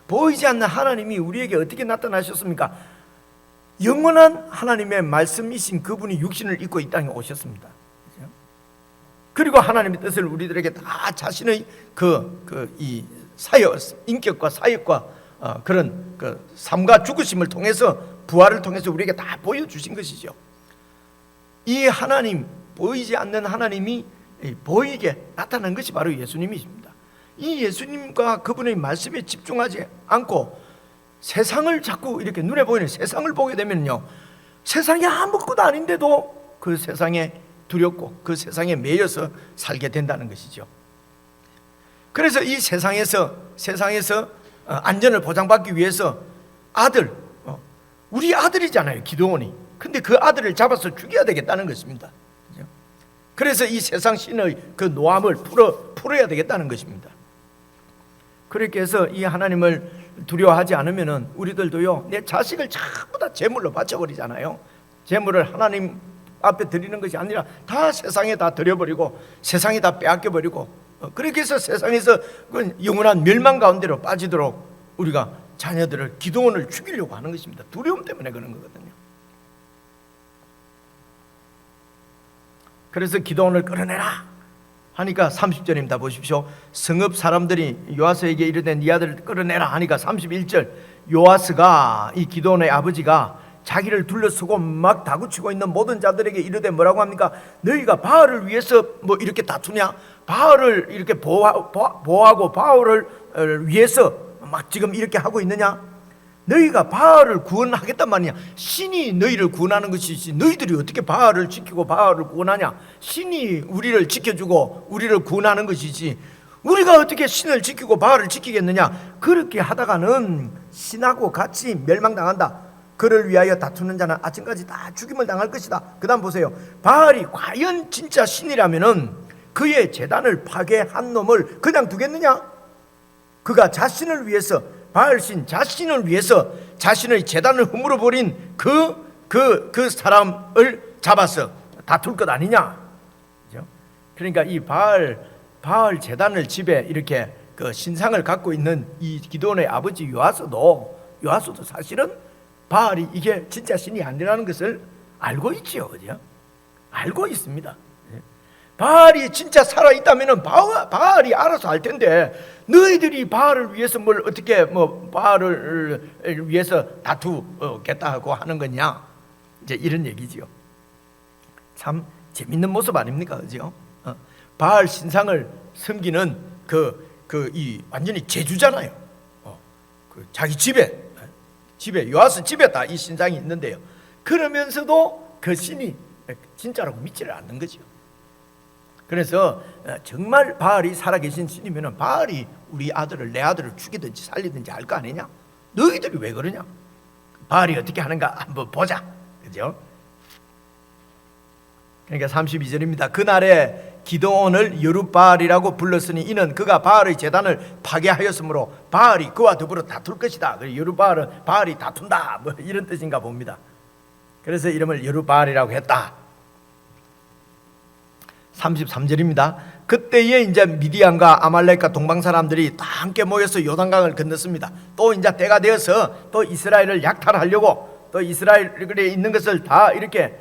보이지 않는 하나님이 우리에게 어떻게 나타나셨습니까? 영원한 하나님의 말씀이신 그분이 육신을 입고 이 땅에 오셨습니다. 그리고 하나님의 뜻을 우리들에게 다 자신의 이 사역, 인격과 사역과 그런 삶과 죽으심을 통해서, 부활을 통해서 우리에게 다 보여주신 것이죠. 이 하나님, 보이지 않는 하나님이 보이게 나타난 것이 바로 예수님이십니다. 이 예수님과 그분의 말씀에 집중하지 않고 세상을 자꾸 이렇게 눈에 보이는 세상을 보게 되면요, 세상이 아무것도 아닌데도 그 세상에 두렵고 그 세상에 매여서 살게 된다는 것이죠. 그래서 이 세상에서 안전을 보장받기 위해서 우리 아들이잖아요, 기드온이. 근데 그 아들을 잡아서 죽여야 되겠다는 것입니다. 그래서 이 세상 신의 그 노함을 풀어야 되겠다는 것입니다. 그렇게 해서 이 하나님을 두려워하지 않으면은 우리들도요, 내 자식을 전부 다 제물로 바쳐버리잖아요. 제물을 하나님 앞에 드리는 것이 아니라 다 세상에 다 드려버리고 세상에 다 빼앗겨버리고, 그렇게 해서 세상에서 영원한 멸망 가운데로 빠지도록 우리가 자녀들을, 기드온을 죽이려고 하는 것입니다. 두려움 때문에 그런 거거든요. 그래서 기드온을 끌어내라 하니까 30절입니다. 보십시오. 성읍 사람들이 요아스에게 이르되 네 아들을 끌어내라 하니까 31절, 요아스가, 이 기드온의 아버지가 자기를 둘러서고 막 다구치고 있는 모든 자들에게 이르되 뭐라고 합니까? 너희가 바알을 위해서 뭐 이렇게 다투냐? 바알을 이렇게 보호하고 바알을 위해서 막 지금 이렇게 하고 있느냐? 너희가 바알을 구원하겠단 말이냐? 신이 너희를 구원하는 것이지 너희들이 어떻게 바알을 지키고 바알을 구원하냐? 신이 우리를 지켜주고 우리를 구원하는 것이지 우리가 어떻게 신을 지키고 바알을 지키겠느냐? 그렇게 하다가는 신하고 같이 멸망당한다. 그를 위하여 다투는 자는 아침까지 다 죽임을 당할 것이다. 그 다음 보세요. 바알이 과연 진짜 신이라면은 그의 제단을 파괴한 놈을 그냥 두겠느냐? 그가 자신을 위해서, 바알신 자신을 위해서 자신의 제단을 허물어 버린 그 사람을 잡아서 다툴 것 아니냐? 그죠? 그러니까 이 바알 제단을 집에 이렇게 그 신상을 갖고 있는 이 기드온의 아버지 요아스도 사실은 바알이 이게 진짜 신이 아니라는 것을 알고 있지요, 그죠? 알고 있습니다. 바알이 진짜 살아있다면 바알이 알아서 알 텐데 너희들이 바알을 위해서 뭘 어떻게 바알을 위해서 다투겠다고 하는 거냐? 이제 이런 얘기지요. 참 재밌는 모습 아닙니까, 그죠? 바알 신상을 섬기는 이 완전히 제주잖아요. 자기 집에 요아스 집에 다 이 신상이 있는데요. 그러면서도 그 신이 진짜라고 믿지를 않는 거죠. 그래서 정말 바알이 살아계신 신이면 바알이 내 아들을 죽이든지 살리든지 할 거 아니냐? 너희들이 왜 그러냐? 바알이 어떻게 하는가 한번 보자, 그죠? 그러니까 32절입니다. 그날에 기드온을 여룻바알이라고 불렀으니 이는 그가 바알의 제단을 파괴하였으므로 바알이 그와 더불어 다툴 것이다. 여룻바알은 바알이 다툰다, 뭐 이런 뜻인가 봅니다. 그래서 이름을 여룻바알이라고 했다. 33절입니다. 그때에 이제 미디안과 아말렉과 동방 사람들이 다 함께 모여서 요단강을 건넜습니다. 또 이제 때가 되어서 또 이스라엘을 약탈하려고 또 이스라엘에 있는 것을 다 이렇게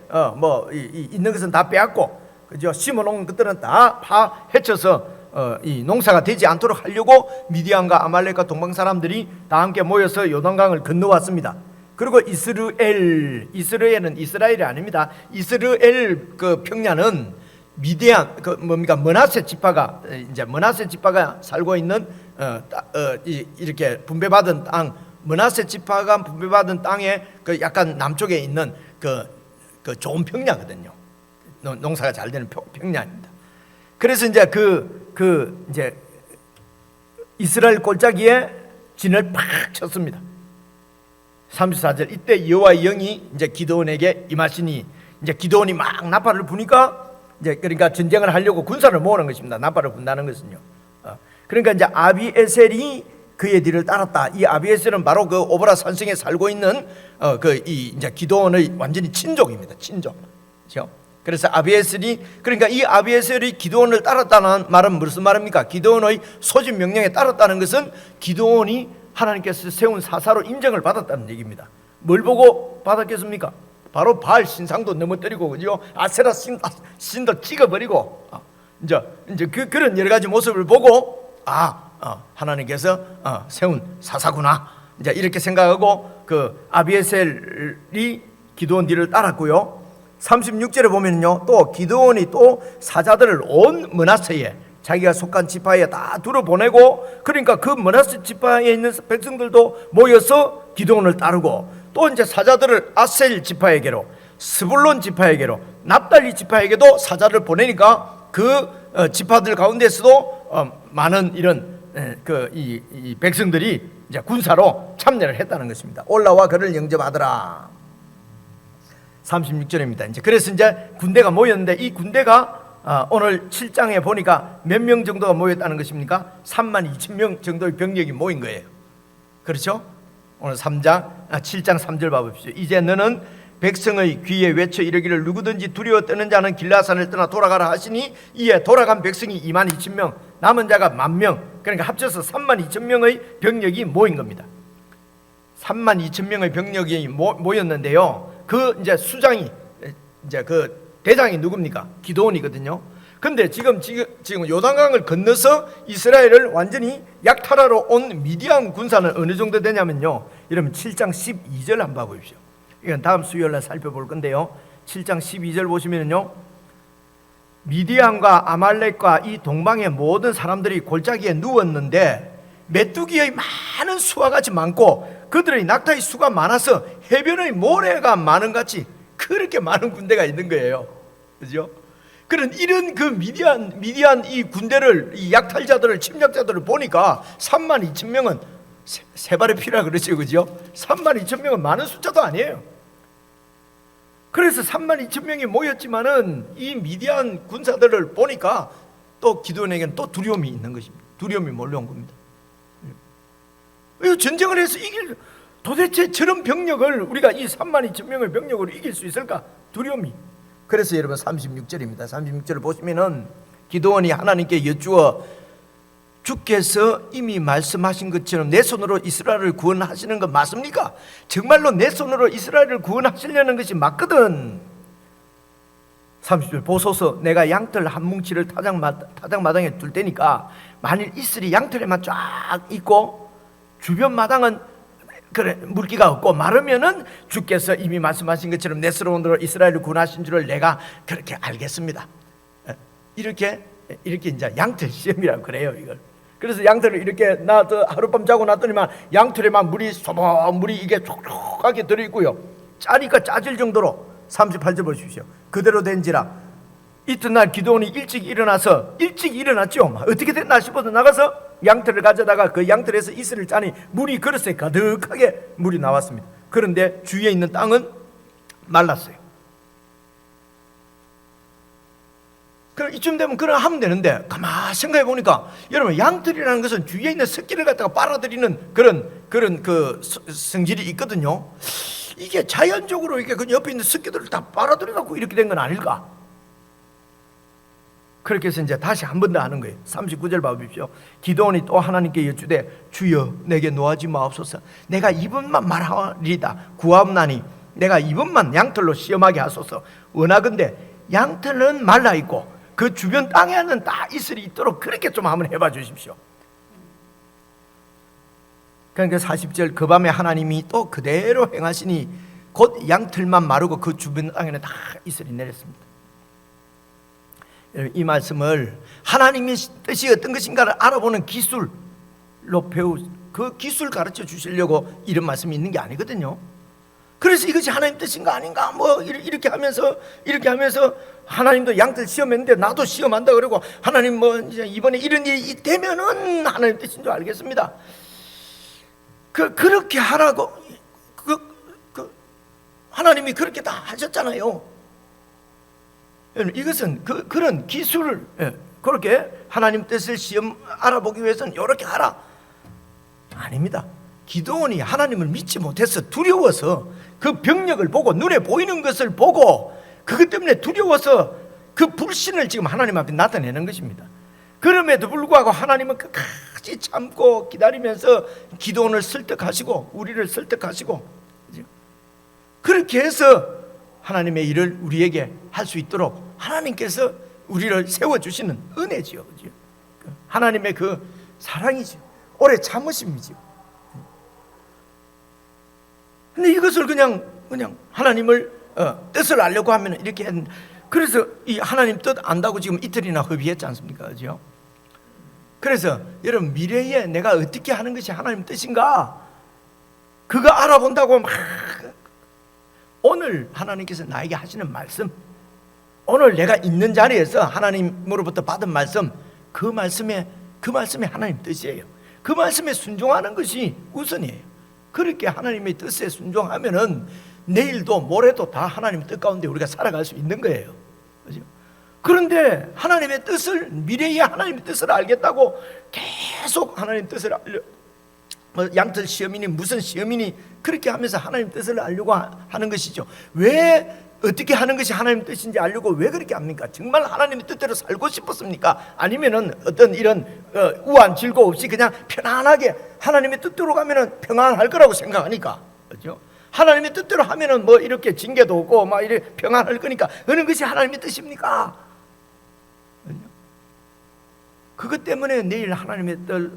있는 것은 다 빼앗고, 그죠? 심어놓은 것들은 다 헤쳐서 이 농사가 되지 않도록 하려고 미디안과 아말렉과 동방 사람들이 다 함께 모여서 요단강을 건너왔습니다. 그리고 이스라엘은 이스라엘이 아닙니다. 이스라엘 그 평야는 미디안 머나세 지파가 살고 있는 이렇게 분배받은 땅, 머나세 지파가 분배받은 땅의 그 약간 남쪽에 있는 그 좋은 평야거든요. 농사가 잘 되는 평야입니다. 그래서 이제 이제 이스라엘 골짜기에 진을 팍 쳤습니다. 34절, 이때 여호와의 영이 이제 기드온에게 임하시니, 이제 기드온이 막 나팔을 부니까 이제 그러니까 전쟁을 하려고 군사를 모으는 것입니다. 나팔을 분다는 것은요. 그러니까 이제 아비에셀이 그의 뒤를 따랐다. 이 아비에셀은 바로 그 오보라 산성에 살고 있는 이제 기드온의 완전히 친족입니다. 친족. 그렇죠? 그래서 그러니까 이 아비에셀이 기드온을 따랐다는 말은 무슨 말입니까? 기드온의 소집 명령에 따랐다는 것은 기드온이 하나님께서 세운 사사로 인정을 받았다는 얘기입니다. 뭘 보고 받았겠습니까? 바로 바알 신상도 넘어뜨리고, 그죠? 아세라 신도 찍어버리고, 이제 그런 여러 가지 모습을 보고, 하나님께서 세운 사사구나, 이제 이렇게 생각하고 그 아비에셀이 기드온 뒤를 따랐고요. 36절에 보면요, 또 기드온이 또 사자들을 온 므낫세에, 자기가 속한 지파에 다 둘러보내고, 그러니까 그 므낫세 지파에 있는 백성들도 모여서 기드온을 따르고, 또 이제 사자들을 아셀 지파에게로, 스불론 지파에게로, 납달리 지파에게도 사자를 보내니까 그 지파들 가운데서도 많은 이런 이 백성들이 이제 군사로 참여를 했다는 것입니다. 올라와 그를 영접하더라. 36절입니다. 이제 그래서 이제 군대가 모였는데, 이 군대가 오늘 7장에 보니까 몇 명 정도가 모였다는 것입니까? 32,000명 정도의 병력이 모인 거예요. 그렇죠? 오늘 7장 3절 봐보십시오. 이제 너는 백성의 귀에 외쳐 이르기를 누구든지 두려워 떠는 자는 길라산을 떠나 돌아가라 하시니, 이에 돌아간 백성이 22,000명, 남은 자가 10,000명, 그러니까 합쳐서 32,000명의 병력이 모인 겁니다. 32,000명의 병력이 모였는데요, 그 이제 수장이, 이제 그 대장이 누굽니까? 기드온이거든요. 근데 지금 요단강을 건너서 이스라엘을 완전히 약탈하러 온 미디안 군사는 어느 정도 되냐면요, 이러면 7장 12절 한번 봐보십시오. 이건 다음 수요일날 살펴볼 건데요, 7장 12절 보시면요, 미디안과 아말렉과 이 동방의 모든 사람들이 골짜기에 누웠는데 메뚜기의 많은 수와 같이 많고 그들의 낙타의 수가 많아서 해변의 모래가 많은 같이 그렇게 많은 군대가 있는 거예요. 그죠? 그런 이런 그 미디안 이 군대를, 이 약탈자들을, 침략자들을 보니까 32,000명은 세 발의 피라 그러죠. 그죠? 32,000명은 많은 숫자도 아니에요. 그래서 32,000명이 모였지만은 이 미디안 군사들을 보니까 또 기드온에게는 또 두려움이 있는 것입니다. 두려움이 몰려온 겁니다. 전쟁을 해서 도대체 저런 병력을 우리가 이 32,000명의 병력으로 이길 수 있을까? 두려움이. 그래서 여러분 36절입니다. 36절을 보시면은 기드온이 하나님께 여쭈어 주께서 이미 말씀하신 것처럼 내 손으로 이스라엘을 구원하시는 것 맞습니까? 정말로 내 손으로 이스라엘을 구원하시려는 것이 맞거든. 30절 보소서, 내가 양털 한 뭉치를 타작마당에 둘 테니까 만일 이슬이 양털에만 쫙 있고 주변 마당은 물기가 없고 마르면은 주께서 이미 말씀하신 것처럼 내 손으로 이스라엘을 구원하신 줄을 내가 그렇게 알겠습니다. 이렇게 이제 양털 시험이라고 그래요, 이걸. 그래서 양털을 이렇게 하룻밤 자고 났더니만 양털에만 물이 이게 촉촉하게 들어있고요, 짜니까 짜질 정도로. 38절 보십시오. 그대로 된지라 이튿날 기드온이 일찍 일어났죠. 어떻게 됐나 싶어서 나가서 양털을 가져다가 그 양털에서 이슬을 짜니 물이 그릇에 가득하게 물이 나왔습니다. 그런데 주위에 있는 땅은 말랐어요. 그럼 이쯤 되면 그걸 하면 되는데, 가만히 생각해 보니까 여러분, 양털이라는 것은 주위에 있는 습기를 갖다가 빨아들이는 그런 그 성질이 있거든요. 이게 자연적으로 이게 그 옆에 있는 습기들을 다 빨아들여 갖고 이렇게 된 건 아닐까? 그렇게 해서 이제 다시 한 번 더 하는 거예요. 39절 봐보십시오. 기드온이 또 하나님께 여쭈되 주여 내게 노하지 마옵소서. 내가 이번만 말하리다 구하옵나니 내가 이번만 양털로 시험하게 하소서. 원하건대 양털은 말라 있고 그 주변 땅에는 다 이슬이 있도록 그렇게 좀 한번 해봐 주십시오. 그러니까 40절 그 밤에 하나님이 또 그대로 행하시니 곧 양털만 마르고 그 주변 땅에는 다 이슬이 내렸습니다. 이 말씀을 하나님의 뜻이 어떤 것인가를 알아보는 기술로 그 기술 가르쳐 주시려고 이런 말씀이 있는 게 아니거든요. 그래서 이것이 하나님 뜻인가 아닌가 뭐 이렇게 하면서 하나님도 양털 시험했는데 나도 시험한다 그러고 하나님 뭐 이제 이번에 이런 일이 되면은 하나님 뜻인 줄 알겠습니다. 그렇게 하라고 하나님이 그렇게 다 하셨잖아요. 이것은 그런 기술을 그렇게 하나님 뜻을 시험 알아보기 위해서는 이렇게 하라 아닙니다. 기드온이 하나님을 믿지 못해서 두려워서 그 병력을 보고 눈에 보이는 것을 보고 그것 때문에 두려워서 그 불신을 지금 하나님 앞에 나타내는 것입니다. 그럼에도 불구하고 하나님은 끝까지 참고 기다리면서 기드온을 설득하시고 우리를 설득하시고 그렇게 해서 하나님의 일을 우리에게 할 수 있도록 하나님께서 우리를 세워주시는 은혜지요. 하나님의 그 사랑이죠. 오래 참으심이죠. 근데 이것을 그냥 하나님을 뜻을 알려고 하면 이렇게 했는데, 그래서 이 하나님 뜻 안다고 지금 이틀이나 협의했지 않습니까? 그죠? 그래서 여러분 미래에 내가 어떻게 하는 것이 하나님 뜻인가 그거 알아본다고 막 오늘 하나님께서 나에게 하시는 말씀, 오늘 내가 있는 자리에서 하나님으로부터 받은 말씀, 그 말씀에 하나님 뜻이에요. 그 말씀에 순종하는 것이 우선이에요. 그렇게 하나님의 뜻에 순종하면은 내일도 모레도 다 하나님의 뜻 가운데 우리가 살아갈 수 있는 거예요. 그렇죠? 그런데 하나님의 뜻을, 미래에 하나님의 뜻을 알겠다고 계속 하나님 뜻을 알려, 양털 시험이니 무슨 시험이니 그렇게 하면서 하나님 뜻을 알려고 하는 것이죠. 왜 어떻게 하는 것이 하나님 뜻인지 알려고 왜 그렇게 합니까? 정말 하나님의 뜻대로 살고 싶었습니까? 아니면은 어떤 이런 우한 질고 없이 그냥 편안하게 하나님의 뜻대로 가면은 평안할 거라고 생각하니까, 그렇죠? 하나님의 뜻대로 하면은 뭐 이렇게 징계도 없고 막 이렇게 평안할 거니까 그런 것이 하나님의 뜻입니까? 그것 때문에 내일 하나님의 뜻,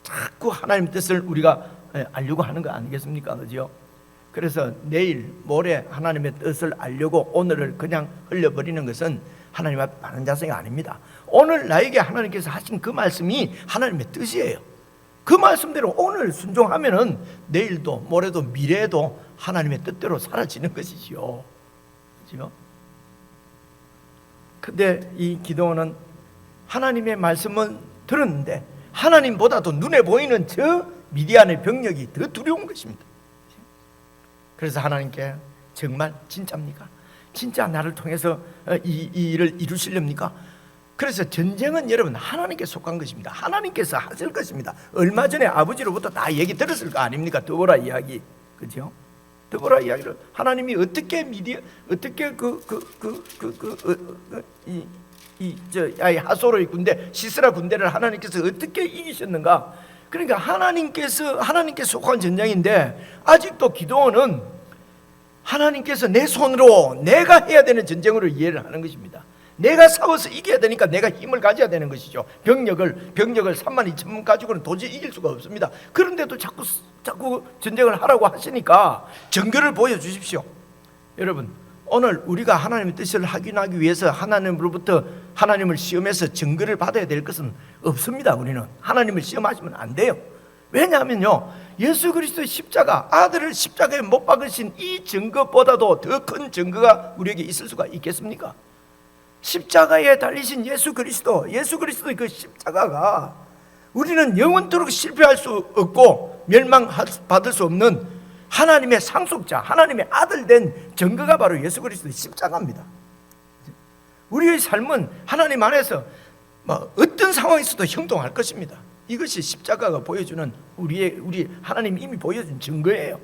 자꾸 하나님의 뜻을 우리가 알려고 하는 거 아니겠습니까? 그죠? 그래서 내일 모레 하나님의 뜻을 알려고 오늘을 그냥 흘려버리는 것은 하나님 앞에 바른 자세가 아닙니다. 오늘 나에게 하나님께서 하신 그 말씀이 하나님의 뜻이에요. 그 말씀대로 오늘 순종하면은 내일도 모레도 미래에도 하나님의 뜻대로 사라지는 것이지요. 그죠? 근데 이 기드온은 하나님의 말씀은 들었는데 하나님보다도 눈에 보이는 저 미디안의 병력이 더 두려운 것입니다. 그래서 하나님께 정말 진짜입니까? 진짜 나를 통해서 이 일을 이루시렵니까? 그래서 전쟁은 여러분 하나님께 속한 것입니다. 하나님께서 하실 것입니다. 얼마 전에 아버지로부터 다 얘기 들었을 거 아닙니까? 드보라 이야기, 그죠? 드보라 이야기를 하나님이 어떻게 하소로의 군대, 시스라 군대를 하나님께서 어떻게 이기셨는가? 그러니까 하나님께 속한 전쟁인데 아직도 기드온은 하나님께서 내 손으로 내가 해야 되는 전쟁으로 이해를 하는 것입니다. 내가 싸워서 이겨야 되니까 내가 힘을 가져야 되는 것이죠. 병력을 32,000명 가지고는 도저히 이길 수가 없습니다. 그런데도 자꾸 전쟁을 하라고 하시니까 증거를 보여주십시오. 여러분, 오늘 우리가 하나님의 뜻을 확인하기 위해서 하나님으로부터 하나님을 시험해서 증거를 받아야 될 것은 없습니다. 우리는 하나님을 시험하시면 안 돼요. 왜냐하면요, 예수 그리스도의 십자가, 아들을 십자가에 못 박으신 이 증거보다도 더 큰 증거가 우리에게 있을 수가 있겠습니까? 십자가에 달리신 예수 그리스도의 그 십자가가 우리는 영원토록 실패할 수 없고 멸망받을 수 없는 하나님의 상속자, 하나님의 아들 된 증거가 바로 예수 그리스도의 십자가입니다. 우리의 삶은 하나님 안에서 어떤 상황에서도 형통할 것입니다. 이것이 십자가가 보여주는 우리 하나님 이미 보여준 증거예요.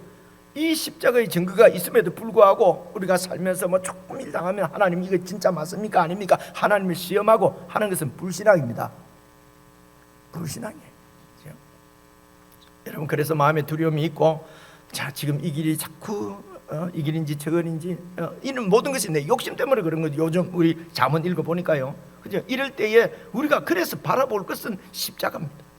이 십자가의 증거가 있음에도 불구하고 우리가 살면서 조금 일 당하면 하나님 이거 진짜 맞습니까? 아닙니까? 하나님을 시험하고 하는 것은 불신앙입니다. 불신앙이에요. 여러분, 그래서 마음에 두려움이 있고, 자, 지금 이 길이 자꾸 이 길인지 저 길인지 이는 모든 것이 내 욕심 때문에 그런 거죠. 요즘 우리 잠언 읽어보니까요, 그죠? 이럴 때에 우리가 그래서 바라볼 것은 십자가입니다.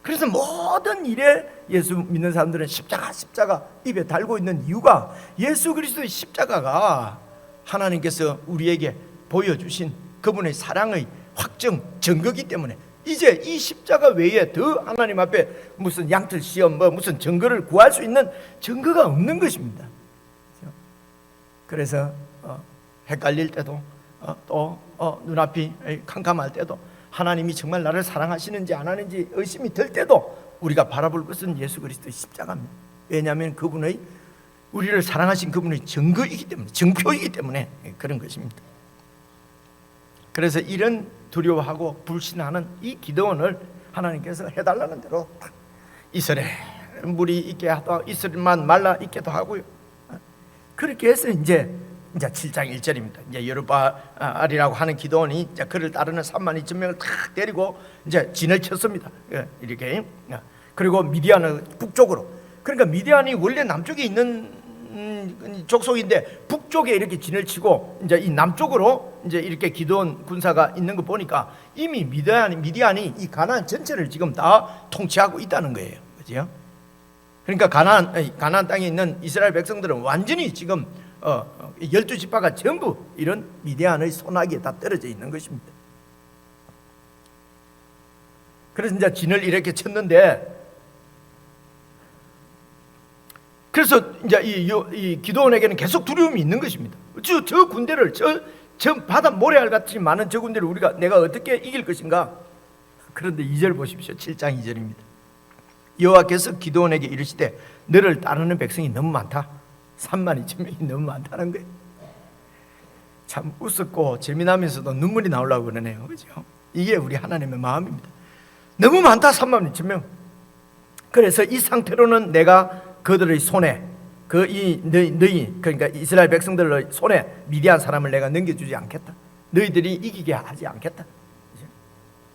그래서 모든 일에 예수 믿는 사람들은 십자가 입에 달고 있는 이유가 예수 그리스도의 십자가가 하나님께서 우리에게 보여주신 그분의 사랑의 확정 증거이기 때문에 이제 이 십자가 외에 더 하나님 앞에 무슨 양틀 시험 무슨 증거를 구할 수 있는 증거가 없는 것입니다. 그래서 헷갈릴 때도 또 눈앞이 캄캄할 때도 하나님이 정말 나를 사랑하시는지 안 하는지 의심이 들 때도 우리가 바라볼 것은 예수 그리스도의 십자가입니다. 왜냐하면 그분의 우리를 사랑하신 그분의 증거이기 때문에, 증표이기 때문에 그런 것입니다. 그래서 이런 두려워하고 불신하는 이 기도원을 하나님께서 해달라는 대로 이스라엘 물이 있게 하다 이스라엘만 말라 있게도 하고요. 그렇게 해서 이제 7장 1절입니다. 이제 여루바알이라고 하는 기도원이 이제 그를 따르는 3만 2천 명을 탁 데리고 이제 진을 쳤습니다. 이렇게. 그리고 미디안은 북쪽으로. 그러니까 미디안이 원래 남쪽에 있는 족속인데 북쪽에 이렇게 진을 치고 이제 이 남쪽으로 이제 이렇게 기도원 군사가 있는 거 보니까 이미 미디안이 이 가나안 전체를 지금 다 통치하고 있다는 거예요. 그죠? 그러니까 가나안 땅에 있는 이스라엘 백성들은 완전히 지금 12지파가 전부 이런 미디안의 손아귀에 다 떨어져 있는 것입니다. 그래서 이제 진을 이렇게 쳤는데, 그래서 이제 이 기도원에게는 계속 두려움이 있는 것입니다. 저 군대를 저 바다 모래알 같이 많은 저 군대를 내가 어떻게 이길 것인가? 그런데 2절 보십시오. 7장 2절입니다. 여호와께서 기도원에게 이르시되 너를 따르는 백성이 너무 많다. 3만 2천 명이 너무 많다는 거예요. 참 웃었고 재미나면서도 눈물이 나오려고 그러네요. 그죠? 이게 우리 하나님의 마음입니다. 너무 많다. 3만 2천 명. 그래서 이 상태로는 내가 그들의 손에 너희 그러니까 이스라엘 백성들의 손에 미디안 사람을 내가 넘겨주지 않겠다. 너희들이 이기게 하지 않겠다.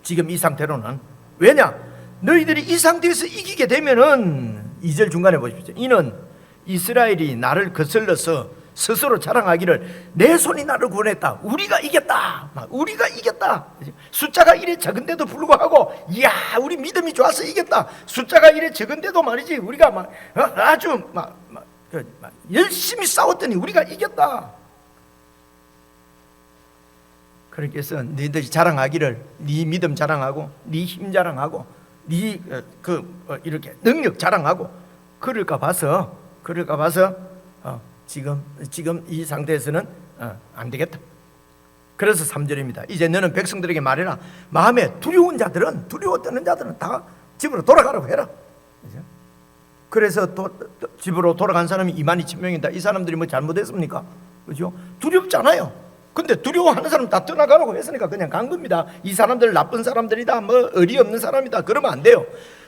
지금 이 상태로는. 왜냐? 너희들이 이 상태에서 이기게 되면은 2절 중간에 보십시오. 이는 이스라엘이 나를 거슬러서 스스로 자랑하기를 내 손이 나를 구원했다. 우리가 이겼다. 우리가 이겼다. 숫자가 이래 적은데도 불구하고 이야 우리 믿음이 좋아서 이겼다. 숫자가 이래 적은데도 말이지 우리가 아주 열심히 싸웠더니 우리가 이겼다. 그렇게 해서 너희들이 자랑하기를 네 믿음 자랑하고 네 힘 자랑하고 네 이렇게 능력 자랑하고 그럴까 봐서 지금 이 상태에서는 안 되겠다. 그래서 3절입니다. 이제 너는 백성들에게 말해라. 마음에 두려워 떠는 자들은 다 집으로 돌아가라고 해라. 그래서 집으로 돌아간 사람이 2만 2천 명이다. 이 사람들이 뭐 잘못했습니까? 그죠? 두렵잖아요. 근데 두려워하는 사람 다 떠나가라고 했으니까 그냥 간 겁니다. 이 사람들 나쁜 사람들이다, 뭐 의리 없는 사람이다, 그러면 안 돼요.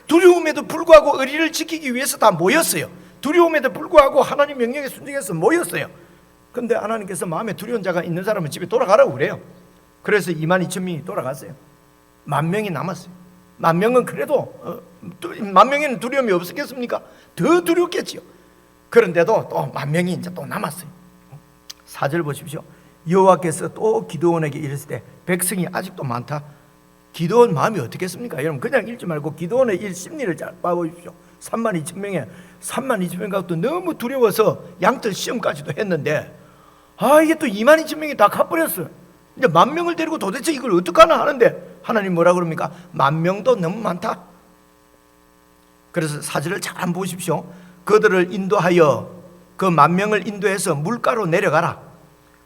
두려움에도 불구하고 의리를 지키기 위해서 다 모였어요. 두려움에도 불구하고 하나님 명령에 순종해서 모였어요. 근데 하나님께서 마음에 두려운 자가 있는 사람은 집에 돌아가라고 그래요. 그래서 2만 2천 명이 돌아갔어요. 10,000명이 남았어요. 10,000명은 그래도 10,000명에는 두려움이 없었겠습니까? 더 두렵겠지요. 그런데도 또 10,000명이 이제 또 남았어요. 4절 보십시오. 여호와께서 또 기드온에게 이르시되 백성이 아직도 많다. 기드온 마음이 어떻겠습니까? 여러분 그냥 읽지 말고 기드온의 일 심리를 잘 봐보십시오. 3만 2천 명에 3만 2천 명 갖고 너무 두려워서 양털 시험까지도 했는데 이게 또 2만 2천 명이 다 가버렸어요. 이제 10,000명을 데리고 도대체 이걸 어떡하나 하는데 하나님 뭐라 그럽니까? 10,000명도 너무 많다. 그래서 사절을 잘 한번 보십시오. 그들을 인도하여 그 10,000명을 인도해서 물가로 내려가라.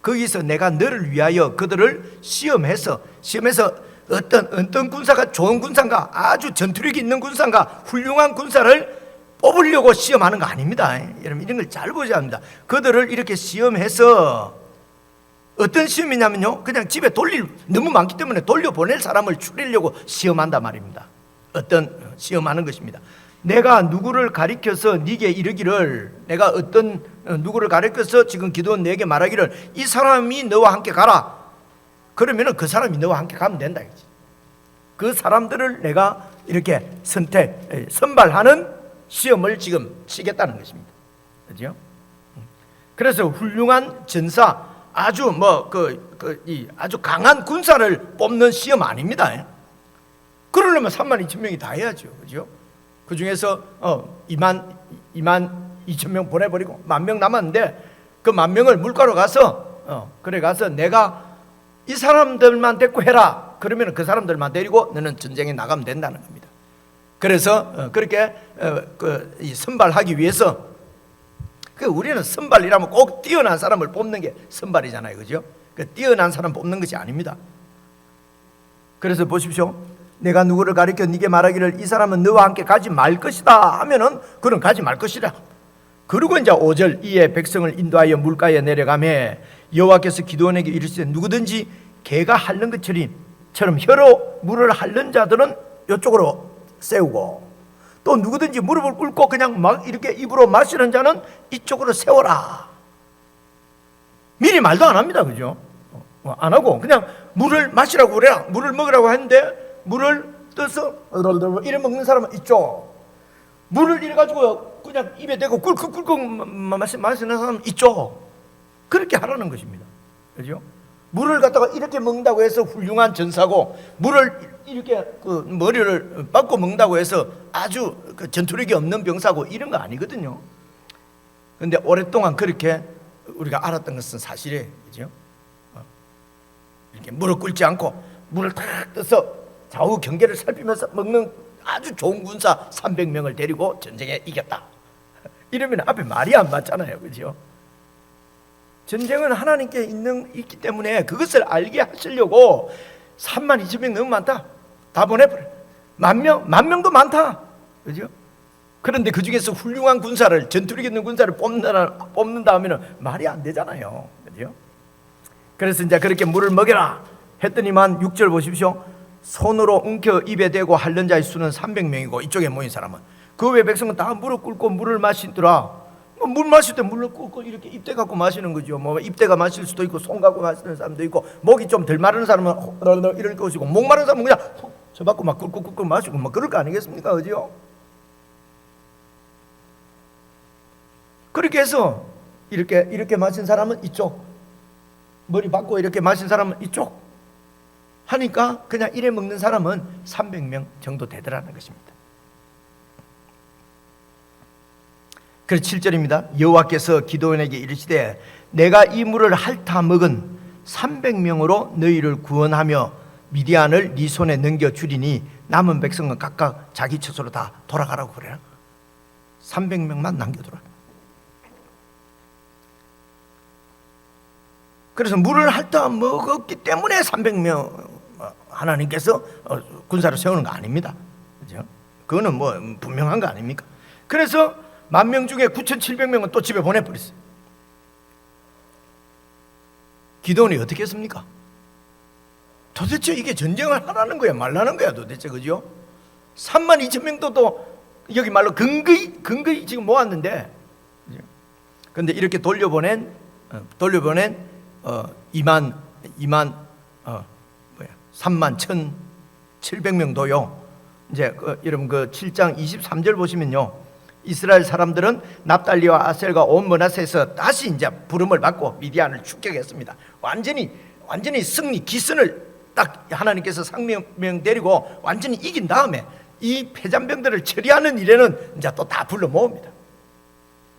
거기서 내가 너를 위하여 그들을 시험해서 어떤 군사가 좋은 군사인가, 아주 전투력이 있는 군사인가, 훌륭한 군사를 뽑으려고 시험하는 거 아닙니다. 여러분 이런 걸 잘 보셔야 합니다. 그들을 이렇게 시험해서 어떤 시험이냐면요, 그냥 집에 너무 많기 때문에 돌려보낼 사람을 추리려고 시험한단 말입니다. 어떤 시험하는 것입니다. 내가 누구를 가리켜서 네게 이르기를, 내가 어떤 누구를 가리켜서 지금 기도원 네게 말하기를 이 사람이 너와 함께 가라. 그러면은 그 사람이 너와 함께 가면 된다. 그 사람들을 내가 이렇게 선발하는 시험을 지금 치겠다는 것입니다. 그죠? 그래서 훌륭한 전사, 아주 아주 강한 군사를 뽑는 시험 아닙니다. 그러려면 32,000명이 다 해야죠, 그죠? 그 중에서 2만 2천 명 보내버리고 10,000명 남았는데 그 10,000명을 물가로 가서 그래 가서 내가 이 사람들만 데리고 해라. 그러면 그 사람들만 데리고 너는 전쟁에 나가면 된다는 겁니다. 그래서 그렇게 이 선발하기 위해서 우리는 선발이라면 꼭 뛰어난 사람을 뽑는 게 선발이잖아요, 그죠? 뛰어난 사람 뽑는 것이 아닙니다. 그래서 보십시오. 내가 누구를 가리켜 네게 말하기를 이 사람은 너와 함께 가지 말 것이다 하면은 그는 가지 말 것이라. 그리고 이제 5절 이에 백성을 인도하여 물가에 내려가매 여호와께서 기드온에게 이르시되 누구든지 개가 핥는 것처럼 혀로 물을 핥는 자들은 이쪽으로 세우고 또 누구든지 무릎을 꿇고 그냥 막 이렇게 입으로 마시는 자는 이쪽으로 세워라. 미리 말도 안 합니다, 그죠? 안 하고 그냥 물을 마시라고 그래라. 물을 먹으라고 했는데 물을 떠서 이래 먹는 사람은 이쪽, 물을 이래 가지고 그냥 입에 대고 꿀꺽꿀꺽 마시는 사람은 이쪽. 그렇게 하라는 것입니다, 그죠? 물을 갖다가 이렇게 먹는다고 해서 훌륭한 전사고, 물을 이렇게 머리를 빡고 먹는다고 해서 아주 전투력이 없는 병사고 이런 거 아니거든요. 그런데 오랫동안 그렇게 우리가 알았던 것은 사실이에요, 그죠? 이렇게 물을 끓지 않고 물을 탁 떠서 좌우 경계를 살피면서 먹는 아주 좋은 군사 300명을 데리고 전쟁에 이겼다. 이러면 앞에 말이 안 맞잖아요, 그죠? 전쟁은 하나님께 있기 때문에 그것을 알게 하시려고 32,000명 너무 많다. 다 보내버려. 10,000명도 많다, 그죠? 그런데 그 중에서 훌륭한 군사를, 전투력 있는 군사를 뽑는다 하면은 말이 안 되잖아요, 그죠? 그래서 이제 그렇게 물을 먹여라 했더니만 6절 보십시오. 손으로 움켜 입에 대고 핥는 자의 수는 300명이고 이쪽에 모인 사람은 그 외 백성은 다 무릎 꿇고 물을 마시더라. 물 마실 때 물을 꿇고 이렇게 입대 갖고 마시는 거죠. 입대가 마실 수도 있고 손 갖고 마시는 사람도 있고, 목이 좀 덜 마른 사람은 이럴 것이고, 목 마른 사람은 그냥 저 받고 막 꿀꿀꿀 마시고 막 그럴 거 아니겠습니까, 그죠? 그렇게 해서 이렇게 마신 사람은 이쪽, 머리 받고 이렇게 마신 사람은 이쪽 하니까 그냥 이래 먹는 사람은 300명 정도 되더라는 것입니다. 그래서 7절입니다. 여호와께서 기드온에게 이르시되 내가 이 물을 핥아 먹은 300명으로 너희를 구원하며 미디안을 네 손에 넘겨주리니 남은 백성은 각각 자기 처소로 다 돌아가라고 그래라. 300명만 남겨두라. 그래서 물을 핥아 먹었기 때문에 300명 하나님께서 군사를 세우는 거 아닙니다, 그죠? 그거는 뭐 분명한 거 아닙니까? 그래서 10,000명 중에 9,700명은 또 집에 보내버렸어요. 기드온이 어떻게 했습니까? 도대체 이게 전쟁을 하라는 거야 말라는 거야 도대체, 그죠? 32,000명도 또 여기 말로 근거이 지금 모았는데, 그런데 이렇게 돌려보낸 31,700명도요. 이제 여러분 그 7장 23절 보시면요, 이스라엘 사람들은 납달리와 아셀과 온 므낫세에서 다시 이제 부름을 받고 미디안을 축격했습니다. 완전히 승리 기선을 딱 하나님께서 300명 데리고 완전히 이긴 다음에 이 패잔병들을 처리하는 일에는 이제 또 다 불러 모읍니다.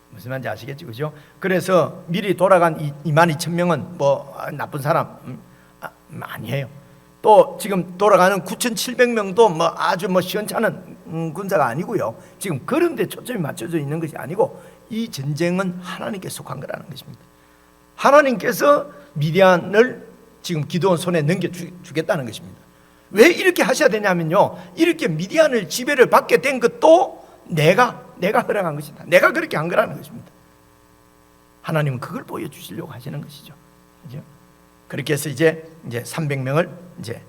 무슨 말인지 아시겠죠, 그죠? 그래서 미리 돌아간 22,000명은 뭐 나쁜 사람 아니에요. 또 지금 돌아가는 9,700명도 뭐 아주 뭐 시원찮은 군사가 아니고요. 지금 그런 데 초점이 맞춰져 있는 것이 아니고 이 전쟁은 하나님께 속한 거라는 것입니다. 하나님께서 미디안을 지금 기드온 손에 넘겨주겠다는 것입니다. 왜 이렇게 하셔야 되냐면요, 이렇게 미디안을 지배를 받게 된 것도 내가 허락한 것이다. 내가 그렇게 한 거라는 것입니다. 하나님은 그걸 보여주시려고 하시는 것이죠, 그죠? 그렇게 해서 이제 300명을 이제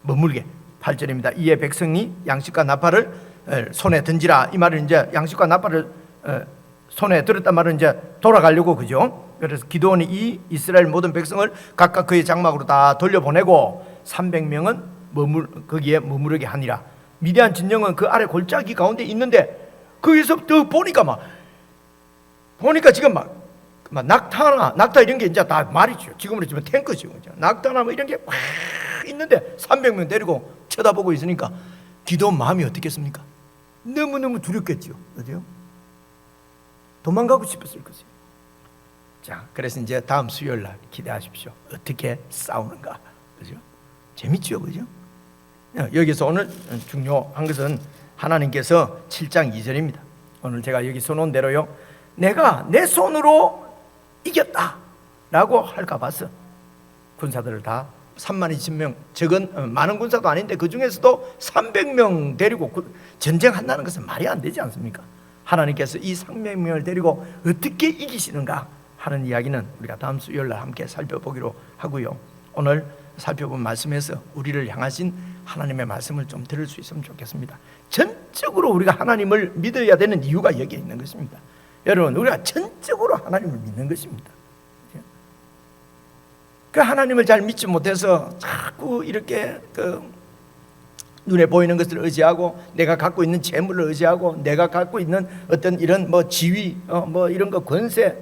머물게. 8절입니다. 이에 백성이 양식과 나팔을 손에 던지라. 이 말은 이제 양식과 나팔을 손에 들었단 말은 이제 돌아가려고, 그죠? 그래서 기드온이 이 이스라엘 모든 백성을 각각 그의 장막으로 다 돌려보내고 300명은 거기에 머무르게 하니라. 미디안 진영은 그 아래 골짜기 가운데 있는데 거기서부터 보니까 막 보니까 지금 막 낙타 이런 게 이제 다 말이죠. 지금으로 치면 탱크죠. 낙타나 뭐 이런 게 막 있는데 300명 데리고 쳐다보고 있으니까 기도원 마음이 어떻겠습니까? 너무너무 두렵겠죠. 그죠? 도망가고 싶었을 것이에요. 자, 그래서 이제 다음 수요일 날 기대하십시오. 어떻게 싸우는가. 그죠? 재밌죠. 그죠? 여기서 오늘 중요한 것은 하나님께서 7장 2절입니다. 오늘 제가 여기 써놓은 대로요, 내가 내 손으로 이겼다 라고 할까 봐서 군사들을 다 32,000명, 적은 많은 군사도 아닌데 그 중에서도 300명 데리고 전쟁한다는 것은 말이 안 되지 않습니까? 하나님께서 이 300명을 데리고 어떻게 이기시는가 하는 이야기는 우리가 다음 수요일날 함께 살펴보기로 하고요, 오늘 살펴본 말씀에서 우리를 향하신 하나님의 말씀을 좀 들을 수 있으면 좋겠습니다. 전적으로 우리가 하나님을 믿어야 되는 이유가 여기에 있는 것입니다. 여러분, 우리가 전적으로 하나님을 믿는 것입니다. 그 하나님을 잘 믿지 못해서 자꾸 이렇게 눈에 보이는 것을 의지하고, 내가 갖고 있는 재물을 의지하고, 내가 갖고 있는 어떤 이런 지위, 이런 거 권세,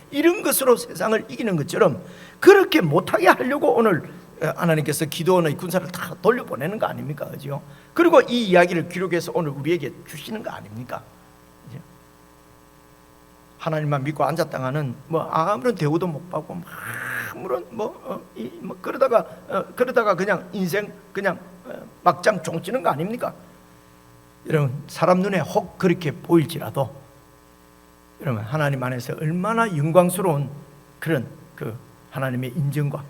이런 것으로 세상을 이기는 것처럼 그렇게 못하게 하려고 오늘 하나님께서 기도원의 군사를 다 돌려보내는 거 아닙니까? 그죠? 그리고 이 이야기를 기록해서 오늘 우리에게 주시는 거 아닙니까? 그죠? 하나님만 믿고 앉았다가는 아무런 대우도 못 받고 아무런 그러다가 그냥 인생 그냥 막장 종치는 거 아닙니까? 여러분, 사람 눈에 혹 그렇게 보일지라도 여러분, 하나님 안에서 얼마나 영광스러운 그런 하나님의 인정과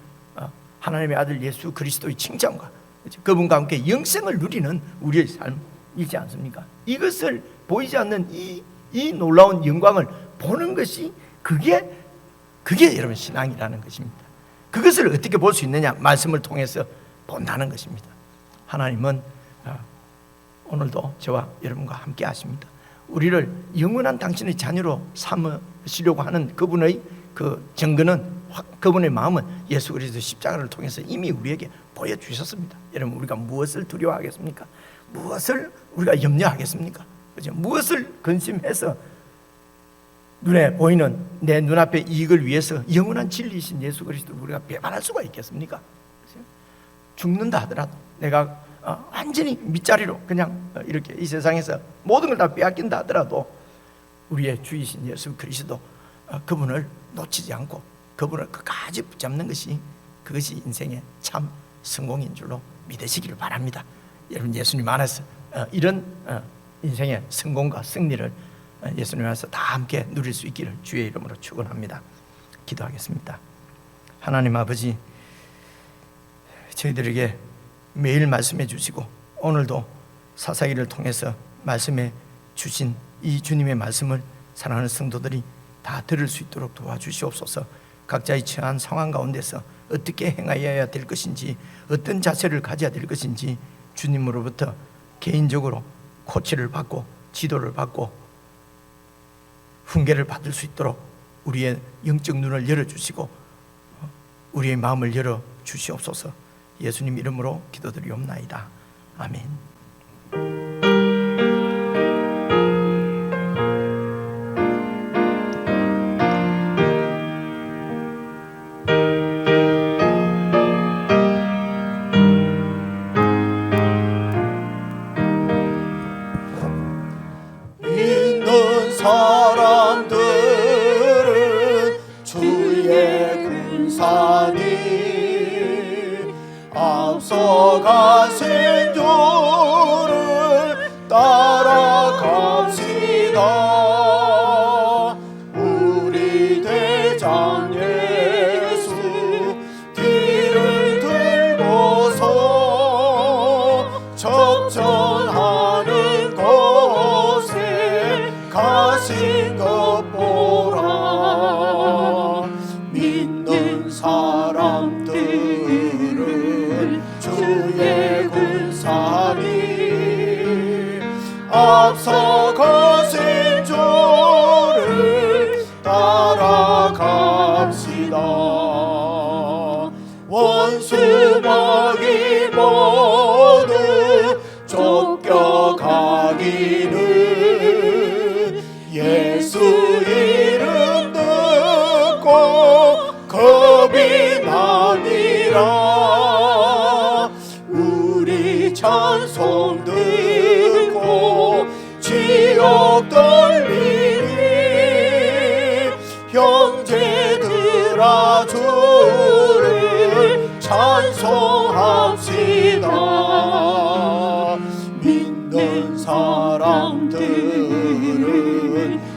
하나님의 아들 예수 그리스도의 칭찬과 그분과 함께 영생을 누리는 우리의 삶이지 않습니까? 이것을 보이지 않는 이 놀라운 영광을 보는 것이 그게 여러분 신앙이라는 것입니다. 그것을 어떻게 볼 수 있느냐? 말씀을 통해서 본다는 것입니다. 하나님은 오늘도 저와 여러분과 함께 하십니다. 우리를 영원한 당신의 자녀로 삼으시려고 하는 그분의 그 증거는, 그분의 마음은 예수 그리스도 십자가를 통해서 이미 우리에게 보여주셨습니다. 여러분, 우리가 무엇을 두려워하겠습니까? 무엇을 우리가 염려하겠습니까? 그죠? 무엇을 근심해서 눈에 보이는 내 눈앞의 이익을 위해서 영원한 진리이신 예수 그리스도를 우리가 배반할 수가 있겠습니까? 그죠? 죽는다 하더라도, 내가 완전히 밑자리로 그냥 이렇게 이 세상에서 모든 걸 다 빼앗긴다 하더라도 우리의 주이신 예수 그리스도, 그분을 놓치지 않고 그분을 끝까지 붙잡는 것이, 그것이 인생의 참 성공인 줄로 믿으시기를 바랍니다. 여러분, 예수님 안에서 이런 인생의 성공과 승리를 예수님 안에서 다 함께 누릴 수 있기를 주의 이름으로 축원합니다. 기도하겠습니다. 하나님 아버지, 저희들에게 매일 말씀해 주시고 오늘도 사사기를 통해서 말씀해 주신 이 주님의 말씀을 사랑하는 성도들이 다 들을 수 있도록 도와주시옵소서. 각자의 처한 상황 가운데서 어떻게 행하여야 될 것인지, 어떤 자세를 가져야 될 것인지 주님으로부터 개인적으로 코치를 받고 지도를 받고 훈계를 받을 수 있도록 우리의 영적 눈을 열어주시고 우리의 마음을 열어주시옵소서. 예수님 이름으로 기도드리옵나이다. 아멘. 믿는 사람들은 주의 군사니 앞서가신 주를 따라갑시다. 우리 대장 예수 길을 들고서 적전하는 곳에 가신 것 보라. 믿는 사람들은 주의 군사니 앞서가신 주를 따라갑시다. 원수 마귀 모두 쫓겨가기는 예수 이름 따라 주를 찬송합시다. 믿는 사람들은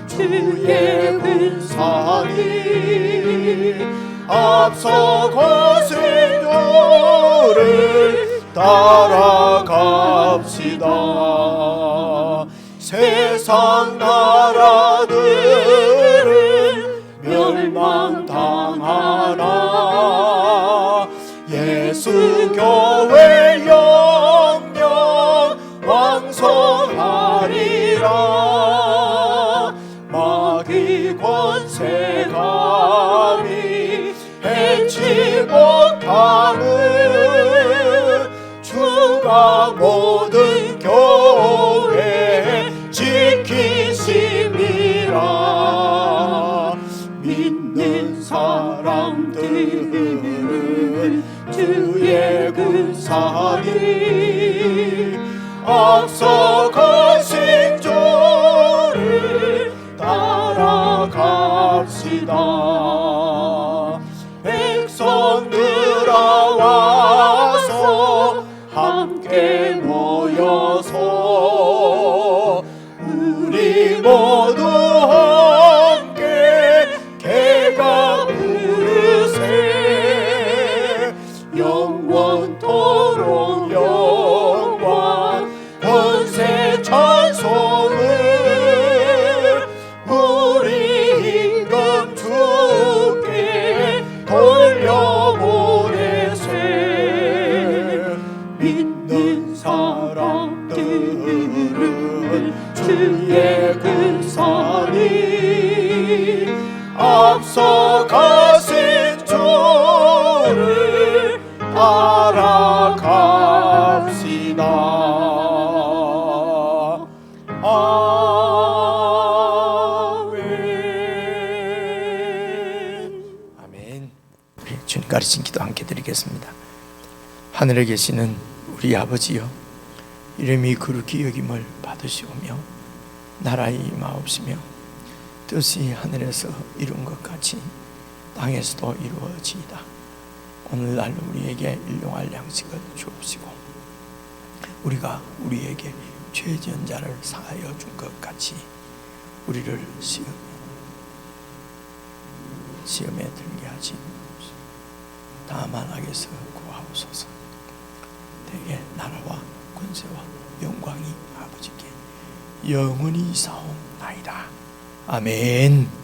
주의 군사니 앞서 거센 주를 따라갑시다. 세상 나라들은 멸망당하나 예수 교회 영영 왕성하리라. 마귀 권세 감히 해치 못함을 주가 모든 교회 지키심이라. 믿는 사람들은 주의 군사니 앞서 가신 주를 따라갑시다. 백성들아 와서 함께 모여서 우리 모두 함께 개가 부르세. 영원토록 영광 권세 찬송을 우리 임금 주께 돌려보내세. 믿는 사람들은 주의 군사니 앞서 가신 주를 따라갑시다. 아멘. 우리 주님 가르친 기도 함께 드리겠습니다. 하늘에 계시는 우리 아버지여, 이름이 거룩히 여김을 받으시오며 나라의 임하옵시며 뜻이 하늘에서 이룬 것 같이 땅에서도 이루어지이다. 오늘날 우리에게 일용할 양식을 주옵시고 우리가 우리에게 죄 지은 자를 사하여 준 것 같이 우리를 시험에 들게 하지 마옵소서. 다만 악에서 구하옵소서. 대개 나라와 권세와 영광이 아버지께 영원히 사옵나이다. 아멘.